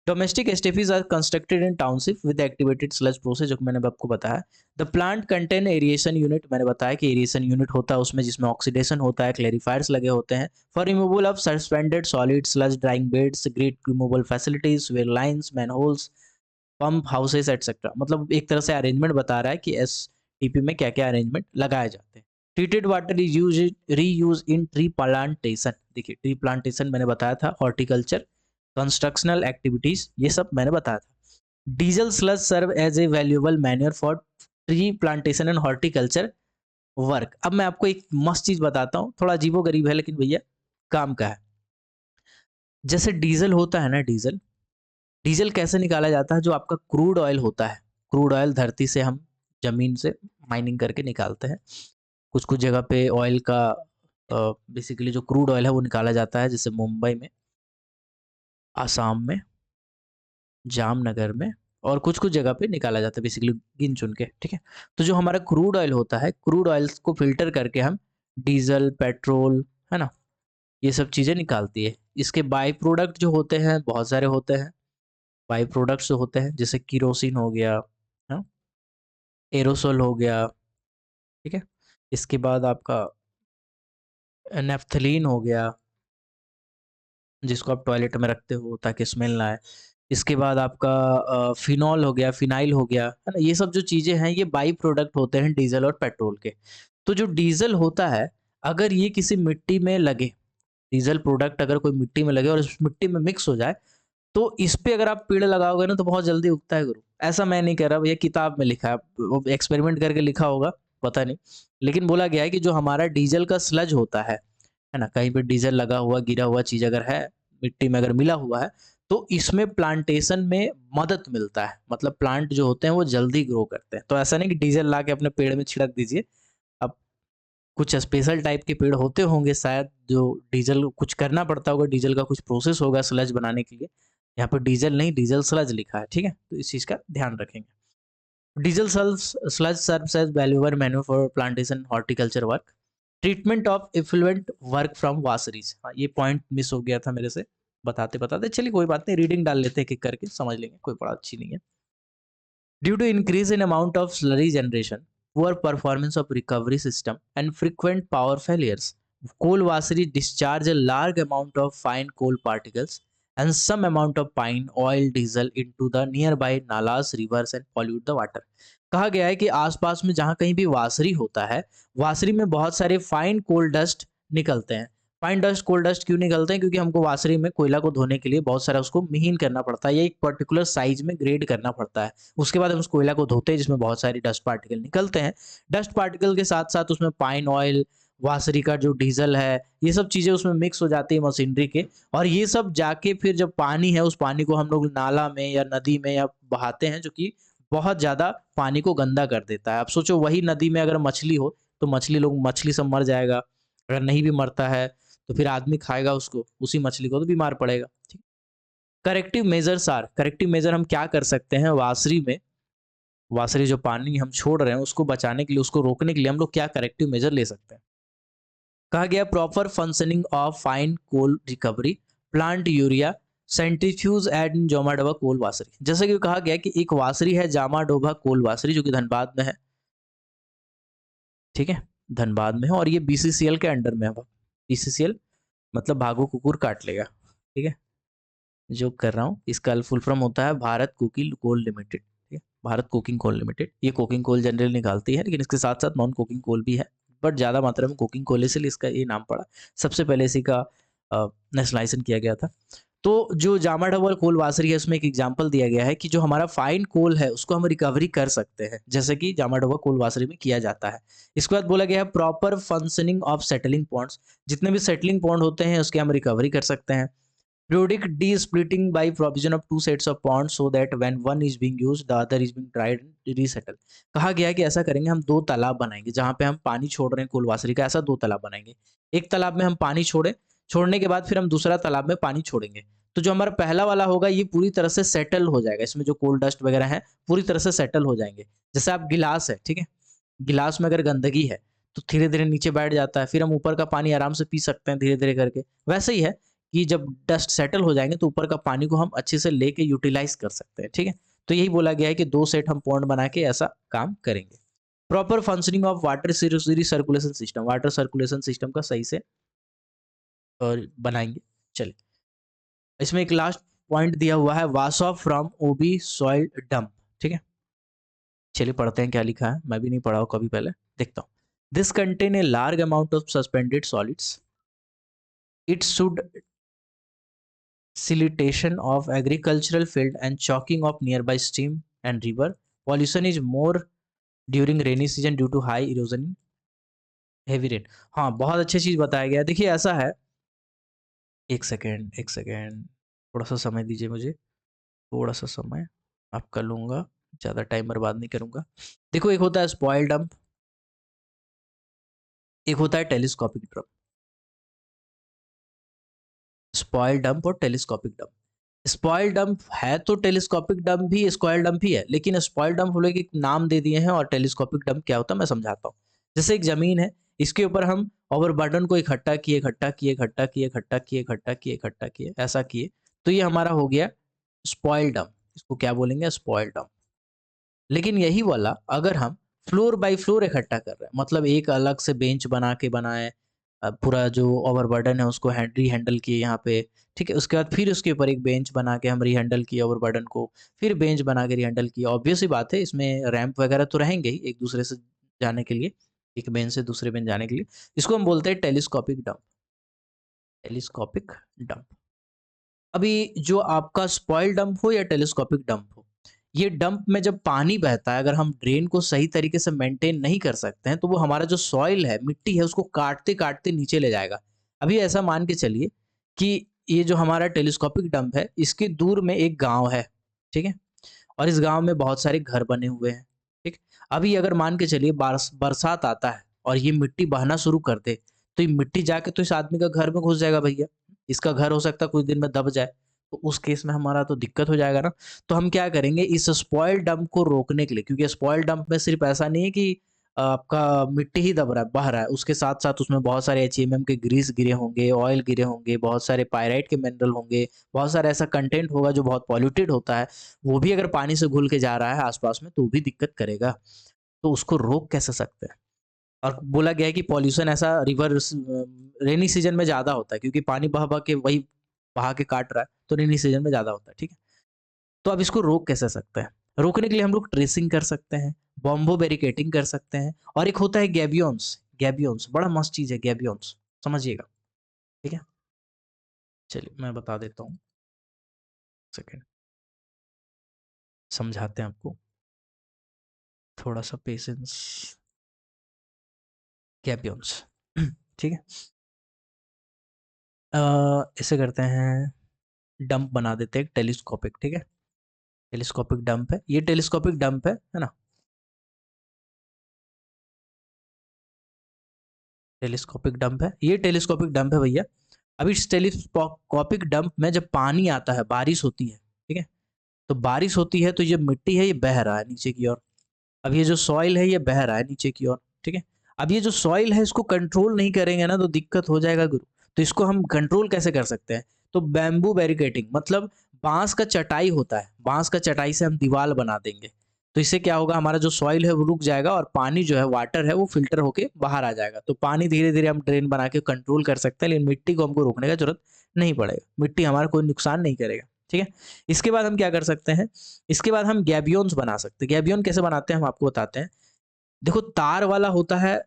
Domestic STPs are constructed in township with activated sludge process, जो कि मैंने आपको बताया। The plant contain aeration unit, मैंने बताया कि एरिएशन यूनिट होता है उसमें, जिसमें ऑक्सीडेशन होता है, क्लेरिफायर्स लगे होते हैं। For removal of suspended solid sludge, drying beds, grit removal facilities, weir lines, manholes, pump houses etcetera. मतलब एक तरह से अरेंजमेंट बता रहा है कि एसटीपी में क्या क्या अरेंजमेंट लगाए जाते हैं। Treated water is use reuse in tree plantation. देखिए ट्री प्लांटेशन मैंने बताया था, हॉर्टिकल्चर, कंस्ट्रक्शनल एक्टिविटीज, ये सब मैंने बताया था। Diesel sludge serve as a valuable manure for tree plantation and horticulture work. अब मैं आपको एक मस्त चीज बताता हूँ, थोड़ा अजीबो गरीब है लेकिन भैया काम का है। जैसे डीजल होता है ना, डीजल डीजल कैसे निकाला जाता है, जो आपका क्रूड ऑयल होता है, क्रूड ऑयल धरती से हम जमीन से माइनिंग करके निकालते हैं। कुछ कुछ जगह पे ऑयल का बेसिकली जो क्रूड ऑयल है वो निकाला जाता है, जैसे मुंबई में, आसाम में, जामनगर में, और कुछ कुछ जगह पे निकाला जाता है बेसिकली गिन चुन के, ठीक है। तो जो हमारा क्रूड ऑयल होता है, क्रूड ऑयल को फिल्टर करके हम डीजल, पेट्रोल, है ना, ये सब चीज़ें निकालती है। इसके बाई प्रोडक्ट जो होते हैं बहुत सारे होते हैं। बाई प्रोडक्ट्स जो होते हैं जैसे किरोसिन हो गया, हाँ, एरोसोल हो गया, ठीक है। इसके बाद आपका नेफ्थलीन हो गया, जिसको आप टॉयलेट में रखते हो ताकि स्मेल ना आए। इसके बाद आपका फिनॉल हो गया, फिनाइल हो गया, है ना। ये सब जो चीज़ें हैं ये बाई प्रोडक्ट होते हैं डीजल और पेट्रोल के। तो जो डीजल होता है, अगर ये किसी मिट्टी में लगे, डीजल प्रोडक्ट अगर कोई मिट्टी में लगे और उस मिट्टी में मिक्स हो जाए, तो इस पे अगर आप पेड़ लगाओगे ना तो बहुत जल्दी उगता है गुरु। ऐसा मैं नहीं कह रहा, ये किताब में लिखा है, एक्सपेरिमेंट करके लिखा होगा, पता नहीं। लेकिन बोला गया है कि जो हमारा डीजल का स्लज होता है ना, कहीं पे डीजल लगा हुआ गिरा हुआ चीज अगर है, मिट्टी में अगर मिला हुआ है, तो इसमें प्लांटेशन में मदद मिलता है। मतलब प्लांट जो होते हैं वो जल्दी ग्रो करते हैं। तो ऐसा नहीं कि डीजल ला के अपने पेड़ में छिड़क दीजिए। अब कुछ स्पेशल टाइप के पेड़ होते होंगे शायद, जो डीजल कुछ करना पड़ता होगा, डीजल का कुछ प्रोसेस होगा स्लज बनाने के लिए। यहाँ पर डीजल नहीं, डीजल स्लज लिखा है, ठीक है, तो इस चीज का ध्यान रखेंगे। Diesel sludge serves as valuable manure for plantation horticulture work. Treatment of effluent work from washeries, हाँ ये पॉइंट मिस हो गया था मेरे से बताते बताते। चलिए कोई बात नहीं, रीडिंग डाल लेते हैं एक एक करके, समझ लेंगे, कोई बड़ा अच्छी नहीं है। Due to increase in amount of slurry generation, poor performance of recovery system, and frequent power failures, coal washery discharge a large amount of fine coal particles and some amount of pine, oil, diesel into the nearby nalas, rivers and pollute the water. कहा गया है कि आसपास में जहाँ कहीं भी वासरी होता है, वासरी में बहुत सारे फाइन कोल डस्ट निकलते हैं। फाइन डस्ट, कोल डस्ट क्यों निकलते हैं? क्योंकि हमको वासरी में कोयला को धोने के लिए बहुत सारा उसको महीन करना पड़ता है, या एक पर्टिकुलर साइज में ग्रेड करना पड़ता है। उसके बाद हम उस कोयला को धोते हैं, जिसमें बहुत सारी डस्ट पार्टिकल निकलते हैं। डस्ट पार्टिकल के साथ साथ उसमें पाइन ऑयल, वासरी का जो डीजल है, ये सब चीज़ें उसमें मिक्स हो जाती है मशीनरी के। और ये सब जाके फिर जब पानी है, उस पानी को हम लोग नाला में या नदी में या बहाते हैं, जो कि बहुत ज़्यादा पानी को गंदा कर देता है। अब सोचो वही नदी में अगर मछली हो, तो मछली सब मर जाएगा। अगर नहीं भी मरता है तो फिर आदमी खाएगा उसको, उसी मछली को, तो बीमार पड़ेगा। ठीक। Corrective measures are, corrective measure हम क्या कर सकते हैं वासरी में, वासरी जो पानी हम छोड़ रहे हैं उसको बचाने के लिए, उसको रोकने के लिए हम लोग क्या करेक्टिव मेजर ले सकते हैं? कहा गया proper functioning of fine coal recovery, plant urea, centrifuge and Jamadoba coal washery. जैसे कि कहा गया कि एक वासरी है जामाडोबा कोल वासरी, जो कि धनबाद में है, ठीक है, धनबाद में है, और ये बीसीसीएल के अंडर में है। बीसीसीएल मतलब भागो कुकुर काट लेगा, ठीक है, जो कर रहा हूँ। इसका फुल फॉर्म होता है भारत कुकिंग कोल लिमिटेड, ठीक है, भारत कुकिंग कोल लिमिटेड। ये कुकिंग कोल जनरल निकालती है, लेकिन इसके साथ साथ नॉन कुकिंग कोल भी है, बट ज़्यादा मात्रा में कुकिंग कोल, इसलिए इसका ये नाम पड़ा। सबसे पहले इसी का नेशनलाइजेशन किया गया था। तो जो जामा डबल कोल वासरी है, उसमें एक एग्जांपल दिया गया है कि जो हमारा फाइन कोल है उसको हम रिकवरी कर सकते हैं, जैसे कि जामा डबल कोल वासरी में किया जाता है। इसके बाद बोला गया है proper functioning of settling ponds, जितने भी सेटलिंग पॉन्ड होते हैं उसके हम रिकवरी कर सकते हैं। Periodic de-splitting by provision of two sets of ponds so that when one is being used, the other is being dried and resettled. कहा गया है कि ऐसा करेंगे, हम 2 तालाब बनाएँगे, जहाँ पे हम पानी छोड़ रहे हैं कुलवासरी का, ऐसा 2 तालाब बनाएँगे। एक तालाब में हम पानी छोड़े, छोड़ने के बाद फिर हम दूसरा तालाब में पानी छोड़ेंगे। तो जो हमारा पहला वाला होगा, ये पूरी तरह से सेटल हो जाएगा, इसमें जो कोल डस्ट वगैरह है, पूरी तरह से सेटल हो जाएँगे। जैसे आप गिलास है, ठीक है? गिलास में अगर गंदगी है, तो धीरे-धीरे नीचे बैठ जाता है, फिर हम ऊपर का पानी आराम से पी सकते हैं धीरे-धीरे करके। वैसे ही है कि जब डस्ट सेटल हो जाएँगे तो ऊपर का पानी को हम अच्छे से लेके यूटिलाइज़ कर सकते हैं, ठीक है? तो यही बोला गया है कि 2 सेट हम पॉन्ड बना के ऐसा काम करेंगे। Proper functioning of water recirculation system, water circulation system का सही से और बनाएँगे। चलिए, इसमें एक लास्ट पॉइंट दिया हुआ है, wash off from OB soil dump, ठीक है? चलिए पढ़ते हैं क्या लिखा है, मैं भी नहीं पढ़ा हूँ कभी पहले, देखता हूँ। This contain a large amount of suspended solids, it should siltation of agricultural field and choking of nearby stream and river. Pollution is more during rainy season due to high erosion in heavy rain. हाँ, बहुत अच्छी चीज बताया गया है। देखिए ऐसा है, एक सेकेंड, थोड़ा सा समय दीजिए मुझे, थोड़ा सा समय आपका लूंगा, ज़्यादा टाइम बर्बाद नहीं करूंगा। देखो, एक होता है स्पॉइल डंप, एक होता है टेलीस्कोपिक ड्रम। स्पॉइल डंप और टेलीस्कोपिक डंप। स्पॉइल डंप है तो टेलीस्कोपिक डंप भी स्पॉइल डंप ही है, लेकिन स्पॉइल डंप हम लोग एक नाम दे दिए हैं, और टेलीस्कोपिक डंप क्या होता है मैं समझाता हूँ। जैसे एक जमीन है, इसके ऊपर हम ओवरबर्डन को इकट्ठा किए, इकट्ठा किए, इकट्ठा किए, इकट्ठा किए, इकट्ठा किए, इकट्ठा किए, ऐसा किए, तो ये हमारा हो गया स्पॉइल डंप। इसको क्या बोलेंगे? Spoil dump. लेकिन यही वाला अगर हम फ्लोर बाय फ्लोर इकट्ठा कर रहे हैं, मतलब एक अलग से बेंच बना के बनाए, पूरा जो ओवरबर्डन है उसको रीहैंडल किए यहाँ पे, ठीक है? उसके बाद फिर उसके ऊपर एक बेंच बना के हम रीहैंडल किए ओवरबर्डन को, फिर बेंच बना के रीहैंडल किया। ऑब्वियस सी बात है, इसमें रैंप वगैरह तो रहेंगे ही एक दूसरे से जाने के लिए, एक बेंच से दूसरे बेंच जाने के लिए। इसको हम बोलते हैं टेलीस्कोपिक डंप, टेलीस्कोपिक डंप। अभी जो आपका स्पॉइल डंप हो या टेलीस्कोपिक डंप हो, ये डंप में जब पानी बहता है, अगर हम ड्रेन को सही तरीके से मेंटेन नहीं कर सकते हैं, तो वो हमारा जो सॉइल है, मिट्टी है, उसको काटते-काटते नीचे ले जाएगा। अभी ऐसा मान के चलिए कि ये जो हमारा टेलीस्कोपिक डंप है, इसके दूर में एक गाँव है, ठीक है? और इस गाँव में बहुत सारे घर बने हुए हैं, ठीक? अभी अगर मान के चलिए बरसात आता है और ये मिट्टी बहना शुरू कर दे, तो ये मिट्टी जाके तो इस आदमी का घर में घुस जाएगा भैया। इसका घर हो सकता है कुछ दिन में दब जाए, तो उस केस में हमारा तो दिक्कत हो जाएगा ना। तो हम क्या करेंगे, इस स्पॉइल डंप को रोकने के लिए, क्योंकि स्पॉइल डंप में सिर्फ ऐसा नहीं है कि आपका मिट्टी ही दब रहा है, बह रहा है, उसके साथ-साथ उसमें बहुत सारे एचएमएम के ग्रीस गिरे होंगे, ऑयल गिरे होंगे, बहुत सारे पाइराइट के मिनरल होंगे, बहुत सारा ऐसा कंटेंट होगा जो बहुत पॉल्यूटेड होता है। वो भी अगर पानी से घुल के जा रहा है आस-पास में, तो वो भी दिक्कत करेगा। तो उसको रोक कैसे सकते हैं? और बोला गया है कि पॉल्यूशन ऐसा रेनी सीजन में ज़्यादा होता है, क्योंकि पानी बह-बह के वही बहा के काट रहा है, तो रेनी सीजन में ज़्यादा होता है, ठीक है? तो अब इसको रोक कैसे सकते हैं? रोकने के लिए हम लोग ट्रेसिंग कर सकते हैं, बॉम्बो बैरिकेडिंग कर सकते हैं, और एक होता है गैबियॉन्स। गैबियॉन्स बड़ा मस्त चीज़ है, गैबियॉन्स, समझिएगा, ठीक है? चलिए मैं बता देता हूँ, सेकंड, समझाते हैं आपको, थोड़ा-सा पेशेंस। गैबियॉन्स ठीक है? ऐसे करते हैं, डंप बना देते हैं एक टेलीस्कोपिक, ठीक है? टेलीस्कोपिक डंप है, ये टेलीस्कोपिक डंप है ना? टेलीस्कोपिक डंप है, ये टेलीस्कोपिक डंप है भैया। अब इस टेलीस्कोपिक डंप में जब पानी आता है, बारिश होती है, ठीक है? तो बारिश होती है तो ये मिट्टी है, ये बह रहा है नीचे की ओर। अब ये जो सॉइल है, ये बह रहा है नीचे की ओर, ठीक है? अब ये जो सॉइल है, इसको कंट्रोल नहीं करेंगे ना, तो दिक्कत हो जाएगा गुरु। तो इसको हम कंट्रोल कैसे कर सकते हैं? तो बैम्बू बैरिकेडिंग, मतलब बांस का चटाई होता है, बांस का चटाई से हम दीवार बना देंगे। तो इससे क्या होगा, हमारा जो सॉइल है वो रुक जाएगा, और पानी जो है, वाटर है, वो फिल्टर होके बाहर आ जाएगा। तो पानी धीरे धीरे हम ड्रेन बना के कंट्रोल कर सकते हैं, लेकिन मिट्टी को हमको रोकने का जरूरत नहीं पड़ेगा। मिट्टी हमारा कोई नुकसान नहीं करेगा, ठीक है? इसके बाद हम क्या कर सकते हैं, इसके बाद हम गैबियंस बना सकते हैं। गैबियन कैसे बनाते हैं हम आपको बताते हैं। देखो, तार वाला होता है,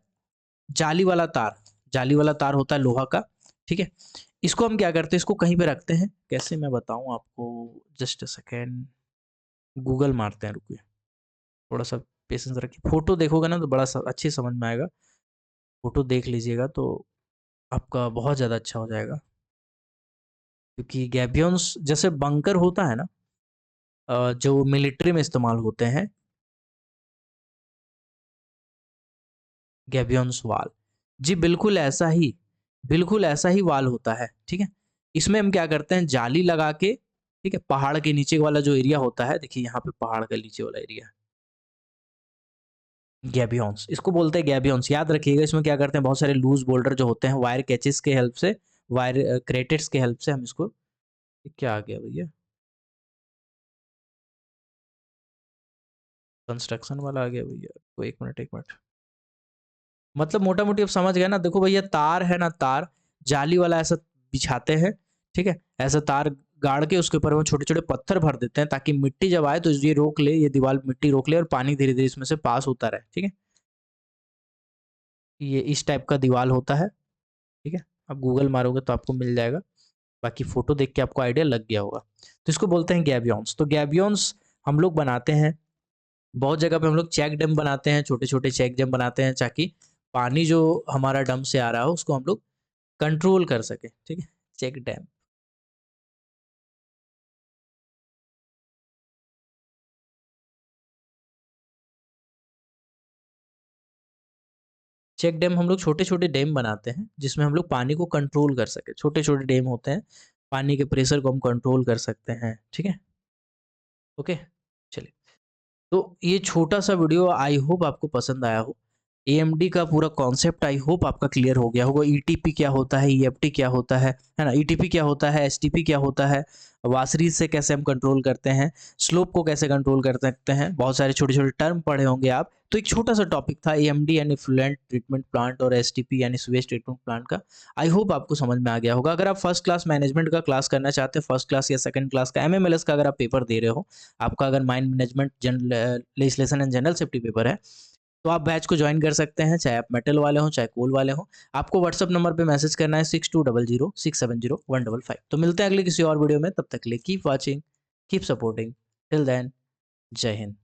जाली वाला तार, जाली वाला तार होता है लोहा का, ठीक है? इसको हम क्या करते हैं, इसको कहीं पे रखते हैं, कैसे मैं बताऊं आपको, जस्ट अ सेकेंड, गूगल मारते हैं, रुकिए, थोड़ा सा पेशेंस रखिए। फोटो देखोगे ना तो बड़ा अच्छे समझ में आएगा, फोटो देख लीजिएगा तो आपका बहुत ज़्यादा अच्छा हो जाएगा। क्योंकि गैबियंस जैसे बंकर होता है ना, जो मिलिट्री में इस्तेमाल होते हैं, गैबियंस वाल। जी बिल्कुल ऐसा ही वाल होता है, ठीक है? इसमें हम क्या करते हैं, जाली लगा के, ठीक है? पहाड़ के नीचे वाला जो एरिया होता है, देखिए यहाँ पे पहाड़ का नीचे वाला एरिया है, गैबियंस, इसको बोलते हैं गैबियंस। याद रखिएगा, इसमें क्या करते हैं, बहुत सारे लूज़ बोल्डर जो होते हैं, वायर कैचेस के हेल्प से, वायर क्रेटेट्स के हेल्प से हम इसको, ये क्या आ गया भैया? कंस्ट्रक्शन वाला आ गया भैया। तो 1 मिनट, 1 मिनट। मतलब मोटा-मोटी अब समझ गए ना? देखो भैया, तार है ना, तार, जाली वाला ऐसा बिछाते हैं, ठीक है? ऐसा तार गाड़ के उसके ऊपर वो छोटे-छोटे पत्थर भर देते हैं, ताकि मिट्टी जब आए तो ये रोक ले, ये दीवार मिट्टी रोक ले और पानी धीरे-धीरे इसमें से पास होता रहे, ठीक है? ये इस टाइप का दीवार होता है, ठीक है? आप गूगल मारोगे तो आपको मिल जाएगा। बाकी फ़ोटो देख के आपको आइडिया लग गया होगा। तो इसको बोलते हैं गैबियंस। तो गैबियंस हम लोग बनाते हैं, बहुत जगह पे हम लोग चेक डैम बनाते हैं, छोटे-छोटे चेक डैम बनाते हैं, ताकि पानी जो हमारा डैम से आ रहा हो उसको हम लोग कंट्रोल कर सकें, ठीक है? Check dam. चेक डैम हम लोग छोटे-छोटे डैम बनाते हैं, जिसमें हम लोग पानी को कंट्रोल कर सकें। छोटे-छोटे डैम होते हैं, पानी के प्रेशर को हम कंट्रोल कर सकते हैं, ठीक है? ओके? चलिए। तो ये छोटा-सा वीडियो आई होप आपको पसंद आया हो। एएमडी का पूरा कॉन्सेप्ट आई होप आपका क्लियर हो गया होगा। ईटीपी क्या होता है, ईएफटी क्या होता है ना? ईटीपी क्या होता है, एसटीपी क्या होता है, वाशरीज से कैसे हम कंट्रोल करते हैं, स्लोप को कैसे कंट्रोल कर सकते हैं, बहुत सारे छोटे-छोटे टर्म पढ़े होंगे आप। तो एक छोटा-सा टॉपिक था एएमडी यानी एफ्लुएंट ट्रीटमेंट प्लांट और एसटीपी यानी सीवेज ट्रीटमेंट प्लांट का। आई होप आपको समझ में आ गया होगा। अगर आप फर्स्ट क्लास मैनेजमेंट का क्लास करना चाहते हैं, फर्स्ट क्लास या सेकंड क्लास का एमएमएलएस का अगर आप पेपर दे रहे हो, आपका अगर mind management legislation and general safety paper है, तो आप बैच को ज्वाइन कर सकते हैं, चाहे आप मेटल वाले हों, चाहे कोल वाले हों। आपको व्हाट्सएप नंबर पे मैसेज करना है 6200 670 155। तो मिलते हैं अगले किसी और वीडियो में, तब तक के लिए keep watching, keep supporting. Till then, जय हिंद।